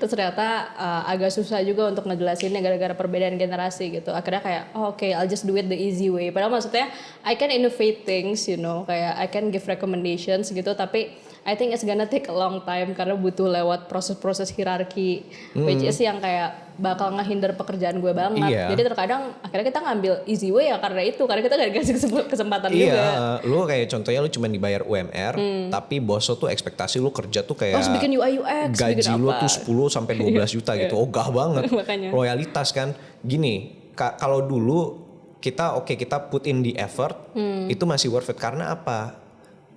terus ternyata agak susah juga untuk ngejelasinnya gara-gara perbedaan generasi gitu. Akhirnya kayak, okay, I'll just do it the easy way. Padahal maksudnya I can innovate things, you know, kayak I can give recommendations gitu. Tapi I think it's gonna take a long time karena butuh lewat proses-proses hierarki, which is yang kayak bakal ngehinder pekerjaan gue banget. Iya. Jadi terkadang akhirnya kita ngambil easy way ya karena kita gak dikasih kesempatan juga. Iya, lu kayak contohnya lu cuma dibayar UMR, tapi bos lu tuh ekspektasi lu kerja tuh kayak Harus bikin UI UX, gaji bikin lu apa. tuh 10 sampai 12 juta gitu. Ogah banget. Makanya. Loyalitas kan. Gini, kalau dulu kita put in the effort, itu masih worth it karena apa?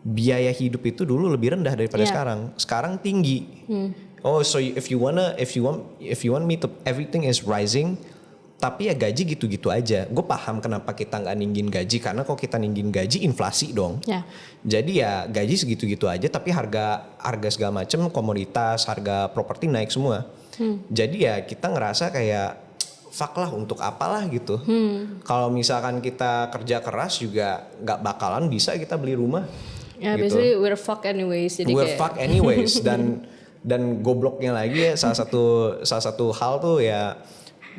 Biaya hidup itu dulu lebih rendah daripada sekarang. Sekarang tinggi. Oh, so if you want me to everything is rising, tapi ya gaji gitu-gitu aja. Gue paham kenapa kita nggak ninggin gaji karena kalau kita ninggin gaji inflasi dong. Ya. Jadi ya gaji segitu-gitu aja, tapi harga segala macam komoditas, harga properti naik semua. Jadi ya kita ngerasa kayak fuck lah untuk apalah gitu. Kalau misalkan kita kerja keras juga nggak bakalan bisa kita beli rumah. Ya, gitu. basically we're fuck anyways. Jadi We're kayak, fuck anyways dan gobloknya lagi ya salah satu hal tuh ya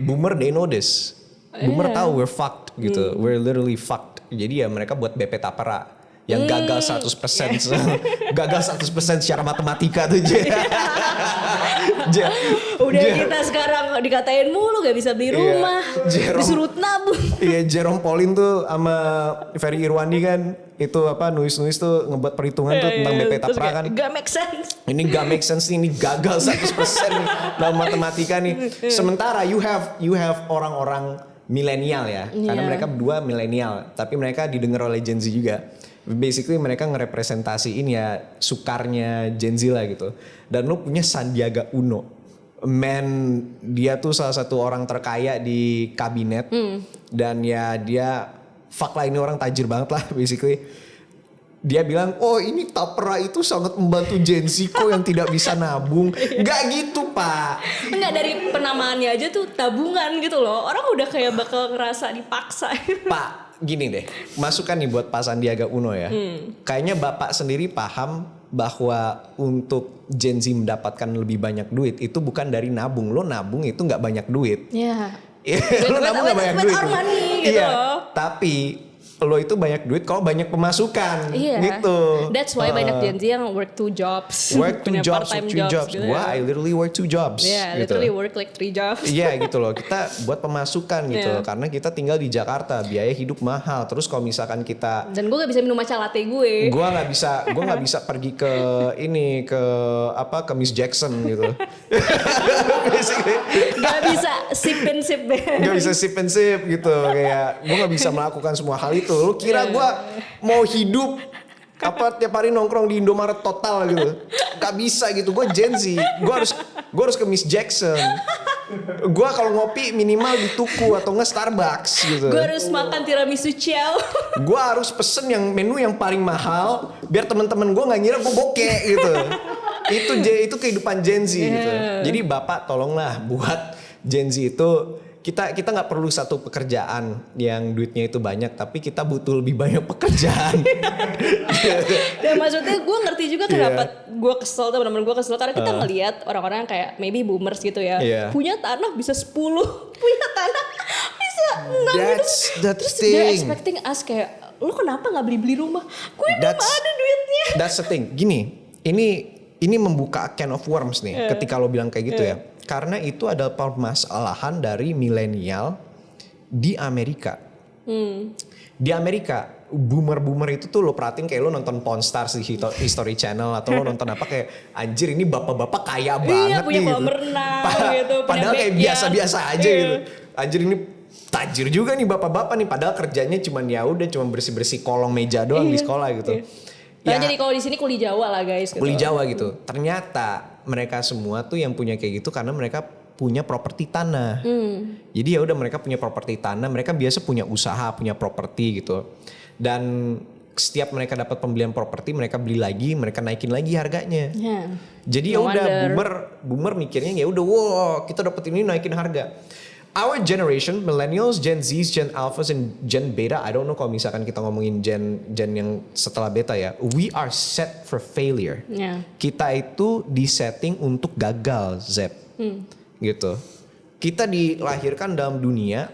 boomer they know this. Boomer tahu we're fucked gitu. We're literally fucked. Jadi ya mereka buat BP Tapera yang gagal 100%. Gagal 100% secara matematika tuh udah kita sekarang dikatain mulu gak bisa beli rumah, disuruh nabung. Iya, Jerome Pauline tuh sama Ferry Irwandi kan itu nulis tuh ngebuat perhitungan tuh tentang BP Tapra kan. Gak make sense. Ini gak make sense nih, ini gagal 100% nih dalam matematika nih. Sementara you have orang-orang milenial ya, karena mereka berdua milenial, tapi mereka didengar oleh Gen Z juga. Basically mereka ngerepresentasiin ya sukarnya Gen Z lah gitu. Dan lu punya Sandiaga Uno. Man, dia tuh salah satu orang terkaya di kabinet. Dan ya dia fuck lah, ini orang tajir banget lah basically. Dia bilang, oh ini Tapera itu sangat membantu Gen Z kok yang tidak bisa nabung. Gak gitu pak. Enggak, dari penamaannya aja tuh tabungan gitu loh. Orang udah kayak bakal ngerasa dipaksa. Pak, gini deh, masukan nih buat Pak Sandiaga Uno ya. Kayaknya Bapak sendiri paham bahwa untuk Gen Z mendapatkan lebih banyak duit itu bukan dari nabung. Lo nabung itu gak banyak duit. Ya. Lo nabung gak banyak duit. Our money gitu loh. Tapi lo itu banyak duit kalau banyak pemasukan gitu. That's why banyak Gen Z yang work 2 jobs. Work 2 punya jobs, part-time 3 jobs. gitu Gua I literally work 2 jobs. Yeah, gitu. literally work like 3 jobs. Iya gitu loh, kita buat pemasukan gitu. Karena kita tinggal di Jakarta, biaya hidup mahal. Terus kalau misalkan kita dan gue gak bisa minum matcha latte gue. Gue nggak bisa pergi ke Miss Jackson gitu. Gak bisa sip and sip. Gak bisa sip and sip gitu. Kayak gue gak bisa melakukan semua hal itu. Lu kira gue mau hidup tiap hari nongkrong di Indomaret Total gitu? Gak bisa gitu. Gue Gen Z. Gue harus ke Miss Jackson. Gue kalau ngopi minimal di Tuku atau nggak Starbucks gitu. Gue harus makan tiramisu ciao. Gue harus pesen menu yang paling mahal biar teman-teman gue nggak ngira gue bokeh gitu. Itu kehidupan Gen Z gitu. Jadi Bapak tolonglah buat Gen Z itu kita nggak perlu satu pekerjaan yang duitnya itu banyak, tapi kita butuh lebih banyak pekerjaan. Dan maksudnya gue ngerti juga kenapa gue kesel, teman-teman gue kesel karena kita ngelihat orang-orang yang kayak maybe boomers gitu ya, punya tanah bisa 10, punya tanah bisa 6 gitu. Terus they're expecting us kayak, lu kenapa nggak beli rumah? Gue belum ada duitnya. That's the thing. Gini, ini membuka can of worms nih ketika lo bilang kayak gitu ya. Karena itu adalah permasalahan dari milenial di Amerika. Di Amerika, boomer itu tuh lo perhatiin kayak lo nonton Pawn Stars di History Channel atau lo nonton apa kayak anjir ini bapak-bapak kaya banget punya nih. kolam renang gitu. Padahal kayak biasa-biasa aja gitu. Anjir ini tajir juga nih bapak-bapak nih. Padahal kerjanya cuma bersih-bersih kolong meja doang di sekolah gitu. Nah, jadi kalau di sini kuli Jawa lah guys. Gitu. Kuli Jawa gitu. Ternyata mereka semua tuh yang punya kayak gitu karena mereka punya properti tanah. Jadi ya udah mereka punya properti tanah, mereka biasa punya usaha, punya properti gitu. Dan setiap mereka dapat pembelian properti, mereka beli lagi, mereka naikin lagi harganya. Jadi ya udah boomer mikirnya ya udah wow, kita dapat ini naikin harga. Our generation, millennials, Gen Zs, Gen Alphas, and Gen Beta, I don't know kalau misalkan kita ngomongin gen yang setelah beta ya, we are set for failure. Kita itu disetting untuk gagal, Zep. Gitu. Kita dilahirkan dalam dunia,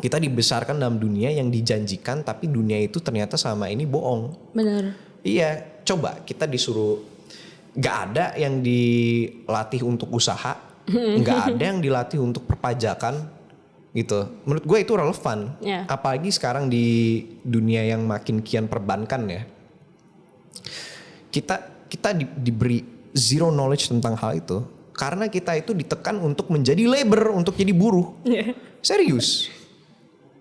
kita dibesarkan dalam dunia yang dijanjikan, tapi dunia itu ternyata sama ini bohong. Benar. Iya, coba kita disuruh, gak ada yang dilatih untuk usaha, gak ada yang dilatih untuk perpajakan gitu. Menurut gue itu relevan. Yeah. Apalagi sekarang di dunia yang makin kian perbankan ya. Kita diberi zero knowledge tentang hal itu. Karena kita itu ditekan untuk menjadi labor, untuk jadi buruh. Yeah. Serius.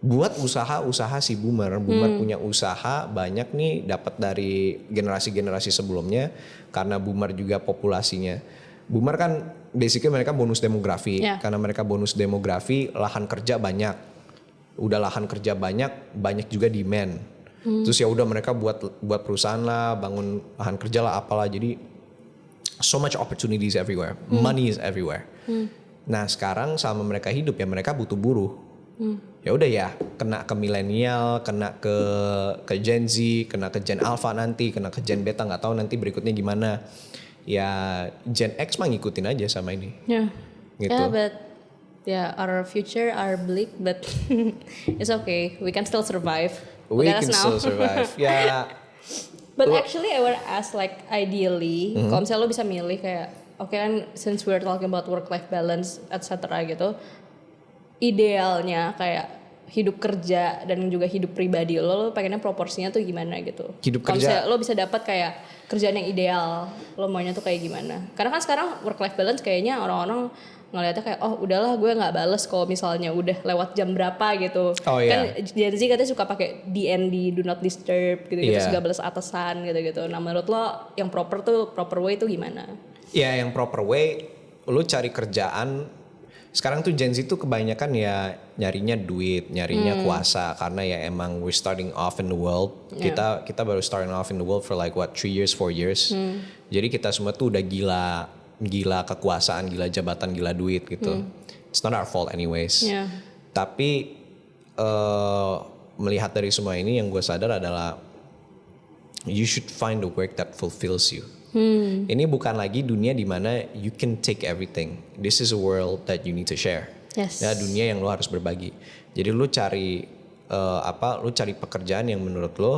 Buat usaha-usaha si boomer. Boomer punya usaha banyak nih dapat dari generasi-generasi sebelumnya. Karena boomer juga populasinya. Boomer kan basically mereka bonus demografi. Yeah. Karena mereka bonus demografi, lahan kerja banyak. Udah lahan kerja banyak juga demand. Terus ya udah mereka buat perusahaan lah, bangun lahan kerja lah apalah. Jadi so much opportunities everywhere. Money is everywhere. Nah, sekarang sama mereka hidup ya mereka butuh buruh. Ya udah ya, kena ke milenial, kena ke Gen Z, kena ke Gen Alpha nanti, kena ke Gen Beta, nggak tahu nanti berikutnya gimana. Ya Gen X mah ngikutin aja sama ini. Yeah. Gitu. Yeah, but our future are bleak, but it's okay. We can still survive. We Look at can us now. still survive. Ya. But actually I would ask like ideally, kalau misalnya lo bisa milih kayak, oke kan since we're talking about work-life balance, etc. gitu, idealnya kayak hidup kerja dan juga hidup pribadi lo pengennya proporsinya tuh gimana gitu. Hidup Kalau kerja. misalnya lo bisa dapat kayak kerjaan yang ideal, lo maunya tuh kayak gimana? Karena kan sekarang work-life balance kayaknya orang-orang ngeliatnya kayak oh udahlah gue nggak bales kalau misalnya udah lewat jam berapa gitu. Oh, Kan iya. Gen Z katanya suka pakai DND, do not disturb gitu-gitu, Iya. terus gak bales atasan gitu-gitu. Nah menurut lo yang proper way tuh gimana? Ya yang proper way, lu cari kerjaan. Sekarang tuh Gen Z tuh kebanyakan ya nyarinya duit, nyarinya kuasa. Karena ya emang we're starting off in the world. Yeah. Kita baru starting off in the world for like 3 years, 4 years. Jadi kita semua tuh udah gila kekuasaan, gila jabatan, gila duit gitu. It's not our fault anyways. Yeah. Tapi melihat dari semua ini yang gue sadar adalah you should find the work that fulfills you. Ini bukan lagi dunia di mana you can take everything. This is a world that you need to share. Yes. Ya dunia yang lo harus berbagi. Jadi lo cari lo cari pekerjaan yang menurut lo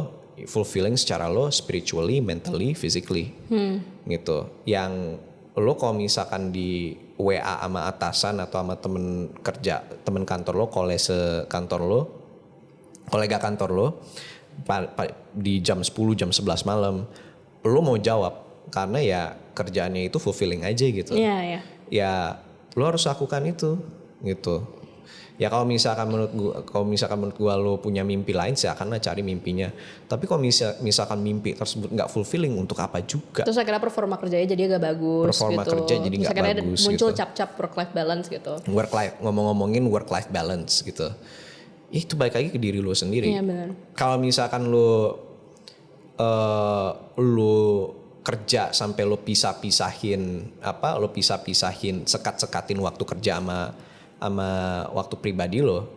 fulfilling secara lo spiritually, mentally, physically. Gitu. Yang lo kalau misalkan di WA sama atasan atau sama temen kerja, temen kantor lo, kolese kantor lo, kolega kantor lo di jam 10, jam 11 malam, lo mau jawab karena ya kerjaannya itu fulfilling aja gitu. Iya, iya. Ya lo harus lakukan itu gitu. Ya kalau misalkan menurut gua lo punya mimpi lain, silakanlah cari mimpinya. Tapi kalau misalkan mimpi tersebut nggak fulfilling, untuk apa juga? Terus akhirnya performa kerjanya jadi agak bagus Performa gitu. kerja jadi nggak Misalkan bagus muncul gitu. cap-cap work-life balance gitu. Ngomongin work life balance gitu. Itu balik lagi ke diri lo sendiri. Iya benar. Kalau misalkan lo kerja sampai lo pisah-pisahin sekat-sekatin waktu kerja sama waktu pribadi lo,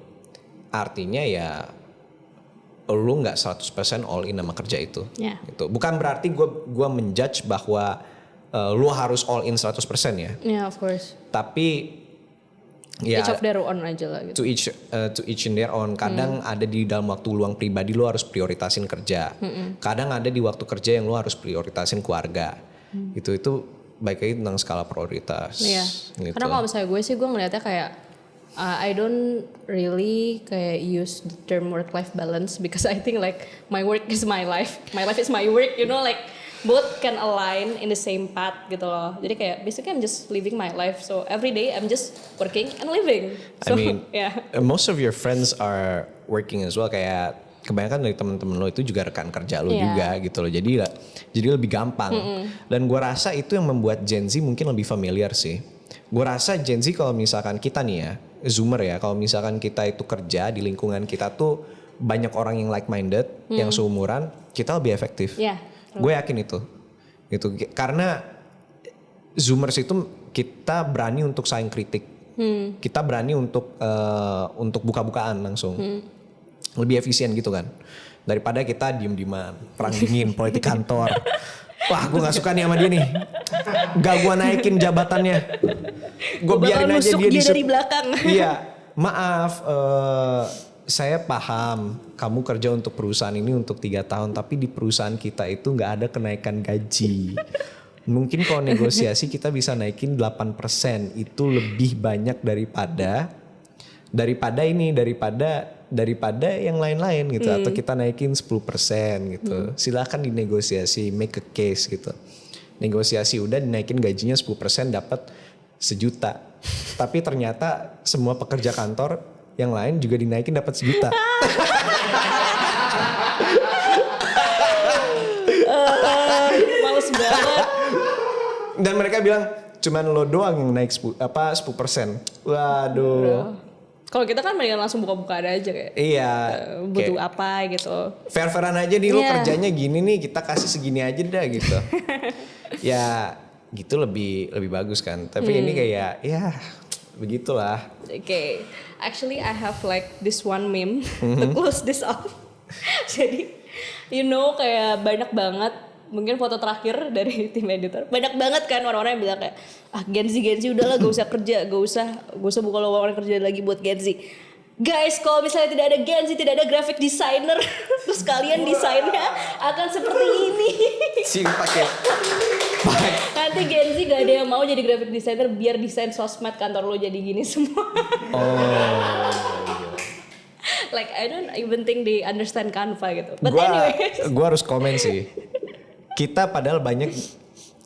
artinya ya lo nggak 100% all in sama kerja itu. Yeah. Gitu. Bukan berarti gue menjudge bahwa lo harus all in 100% ya. Yeah, of course. Tapi ya Each of their own aja lah gitu. to each in their own. Kadang ada di dalam waktu luang pribadi lo harus prioritasin kerja. Kadang ada di waktu kerja yang lo harus prioritasin keluarga. Itu baik lagi tentang skala prioritas. Iya. Gitu. Karena kalau misalnya gue sih gue ngeliatnya kayak I don't really kayak use the term work-life balance because I think like my work is my life is my work, you know, like both can align in the same path gitu loh. Jadi kayak basically I'm just living my life, so every day I'm just working and living. So, I mean, yeah. most of your friends are working as well. Kayak kebanyakan dari teman-teman lo itu juga rekan kerja lo juga gitu loh. Jadi lebih gampang. Dan gue rasa itu yang membuat Gen Z mungkin lebih familiar sih. Gue rasa Gen Z kalau misalkan kita nih ya, Zoomer ya, kalau misalkan kita itu kerja di lingkungan kita tuh banyak orang yang like minded, yang seumuran, kita lebih efektif. Yeah. Gue yakin itu. Gitu. Karena Zoomers itu kita berani untuk saling kritik. Kita berani untuk buka-bukaan langsung. Lebih efisien gitu kan. Daripada kita diem-dieman, perang dingin, politik kantor. Wah, gue gak suka nih sama dia nih. Gak gue naikin jabatannya. Gue biarin aja dia dari belakang. Iya, maaf. saya paham kamu kerja untuk perusahaan ini untuk 3 tahun, tapi di perusahaan kita itu nggak ada kenaikan gaji. Mungkin kalau negosiasi kita bisa naikin 8%, itu lebih banyak daripada yang lain-lain gitu, atau kita naikin 10% gitu. Silakan dinegosiasi, make a case gitu. Negosiasi udah dinaikin gajinya 10%, dapat 1 juta. Tapi ternyata semua pekerja kantor yang lain juga dinaikin dapat 1 juta. Males banget. Dan mereka bilang cuman lo doang yang naik 10%. Waduh. Kalau kita kan mendingan langsung buka-buka aja kayak. Iya. Butuh kayak apa gitu. fair-fairan aja nih, lo Iya. kerjanya gini nih, kita kasih segini aja dah gitu. Ya gitu lebih bagus kan. Tapi ini kayak ya begitulah. Okay, actually I have like this one meme to close this off. Jadi, kayak banyak banget, mungkin foto terakhir dari tim editor, banyak banget kan orang-orang yang bilang kayak, Gen Z udahlah gak usah kerja, gak usah buka lowongan kerja lagi buat Gen Z. Guys, kalau misalnya tidak ada Gen Z, tidak ada graphic designer, terus kalian desainnya akan seperti ini. Si pakai Nanti Gen Z gak ada yang mau jadi graphic designer biar desain sosmed kantor lo jadi gini semua. Like I don't even think they understand Canva gitu. But anyways. Gua harus komen sih. Kita padahal banyak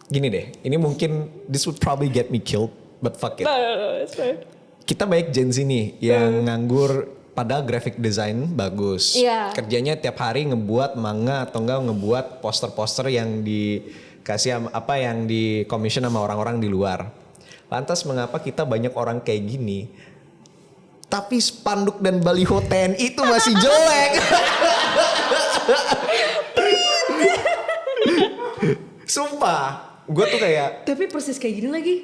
gini deh. Ini mungkin this would probably get me killed, but fuck it. No, it's fine. Kita banyak Gen Z nih yang nganggur padahal graphic design bagus. Iya. Kerjanya tiap hari ngebuat manga atau enggak ngebuat poster-poster yang dikasih yang di commission sama orang-orang di luar. Lantas mengapa kita banyak orang kayak gini? Tapi spanduk dan baliho TNI itu masih jelek. Sumpah, gue tuh kayak Tapi persis kayak gini lagi.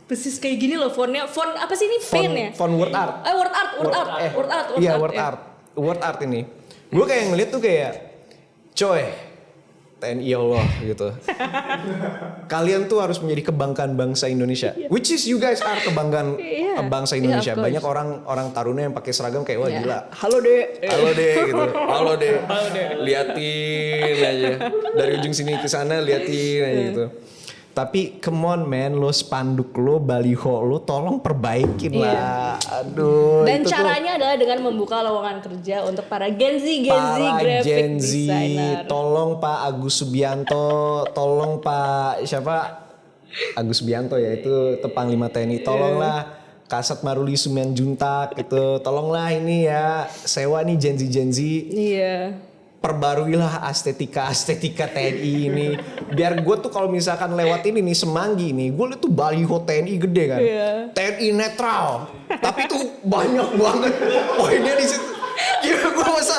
Persis kayak gini loh fontnya. Font apa sih ini? Paint ya? font word art. Word art. Iya word art. Word art ini. Gue kayak ngeliat tuh kayak, coy, TNI Allah gitu. Kalian tuh harus menjadi kebanggaan bangsa Indonesia. Which is you guys are kebanggaan bangsa Indonesia. of course. Banyak orang Taruna yang pakai seragam kayak wah gila. Halo dek. Halo deh gitu. Halo deh. Liatin aja. Dari ujung sini ke sana liatin aja gitu. Tapi come on man, lo spanduk lo, baliho lo tolong perbaikin lah. Aduh. Dan itu caranya adalah dengan membuka lowongan kerja untuk para Gen Z para graphic Gen Z, designer. tolong Pak Agus Subianto, tolong Pak siapa? Agus Subianto ya, itu Panglima TNI. Tolonglah Kasat Maruli Sumianjuntak gitu. Tolonglah ini ya, sewa nih Gen Z. Iya. Perbaruilah estetika TNI ini. Biar gue tuh kalau misalkan lewat ini nih Semanggi nih, gue liat tuh baliho TNI gede kan. Iya. TNI netral. Tapi tuh banyak banget poinnya di situ. Gila gue masa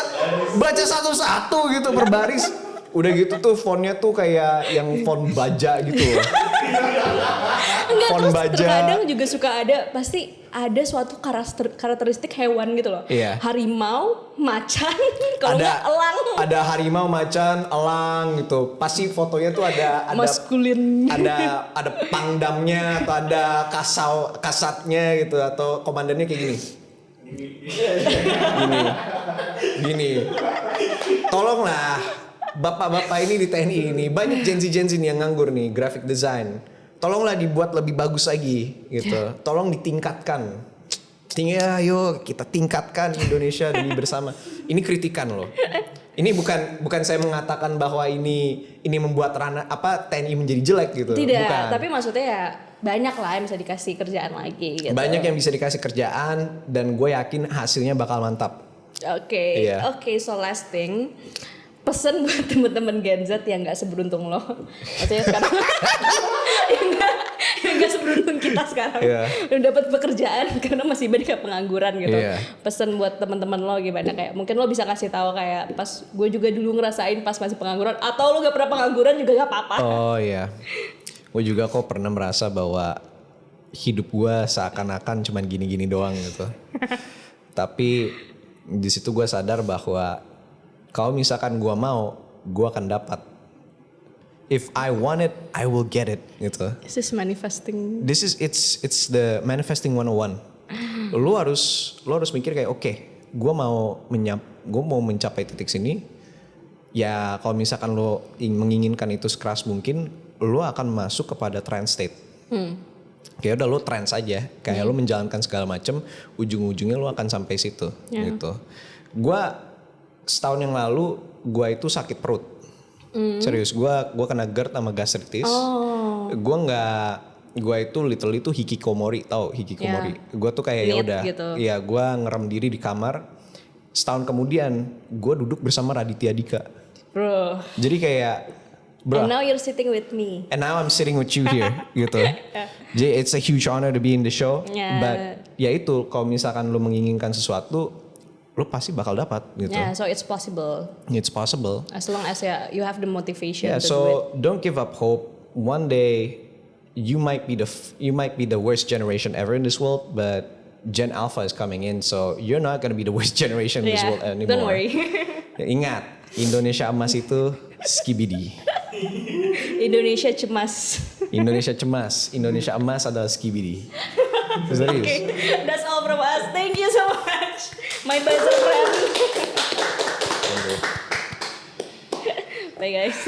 baca satu-satu gitu berbaris. Udah gitu tuh fontnya tuh kayak yang font baja gitu loh. Enggak, Font terus baja. terkadang juga suka pasti ada suatu karakteristik hewan gitu loh. Iya. Harimau, macan, kalau Ada nggak elang. Ada harimau, macan, elang gitu. Pasti fotonya tuh ada Maskulin. ada pangdamnya atau ada kasatnya gitu atau komandannya kayak gini. Gini. Tolonglah bapak-bapak ini di TNI ini, banyak Gen Z nih yang nganggur nih, graphic design. Tolonglah dibuat lebih bagus lagi gitu. Tolong ditingkatkan. Ayo kita tingkatkan Indonesia demi bersama. Ini kritikan loh. Ini bukan saya mengatakan bahwa ini membuat TNI menjadi jelek gitu. Tidak, Bukan. tapi maksudnya ya banyak lah yang bisa dikasih kerjaan lagi gitu. Banyak yang bisa dikasih kerjaan dan gue yakin hasilnya bakal mantap. Oke, Iya. so last thing, pesan buat temen-temen Gen Z yang nggak seberuntung lo, maksudnya sekarang yang nggak seberuntung kita sekarang, Iya. udah dapat pekerjaan karena masih banyak pengangguran gitu. Iya. Pesan buat teman-teman lo gimana, kayak mungkin lo bisa kasih tahu kayak pas gue juga dulu ngerasain pas masih pengangguran, atau lo gak pernah pengangguran juga gak apa-apa. Oh iya, gue juga kok pernah merasa bahwa hidup gue seakan-akan cuman gini-gini doang gitu. Tapi di situ gue sadar bahwa kalau misalkan gue mau, gue akan dapat. If I want it, I will get it gitu. This is manifesting. It's the manifesting 101. Lu harus mikir kayak oke, gue mau mencapai titik sini. Ya kalau misalkan lo menginginkan itu sekeras mungkin, lo akan masuk kepada trance state. Kayak udah lo trance aja, kayak lo menjalankan segala macem, ujung-ujungnya lo akan sampai situ gitu. Gue setahun yang lalu gue itu sakit perut, serius. Gue kena GERD sama gastritis. Gue itu literally tuh hikikomori, tau hikikomori? Gue tuh kayak ya udah, gitu. ya gue ngerem diri di kamar. Setahun kemudian gue duduk bersama Raditya Dika. Bro. Jadi kayak, bro. And now you're sitting with me. And now I'm sitting with you here, gitu. Jadi it's a huge honor to be in the show. Yeah. But ya itu, kalau misalkan lo menginginkan sesuatu, lo pasti bakal dapat, gitu. Yeah, so it's possible. It's possible. As long as you have the motivation Yeah, to do it. so don't give up hope. One day, you might be the worst generation ever in this world, but Gen Alpha is coming in, so you're not gonna be the worst generation in this world anymore. Don't worry. Ya, ingat, Indonesia emas itu skibidi. Indonesia cemas. Indonesia cemas, Indonesia emas adalah skibidi. Serius. Okay, that's all from us. Thank you so much, my best friend. Bye guys.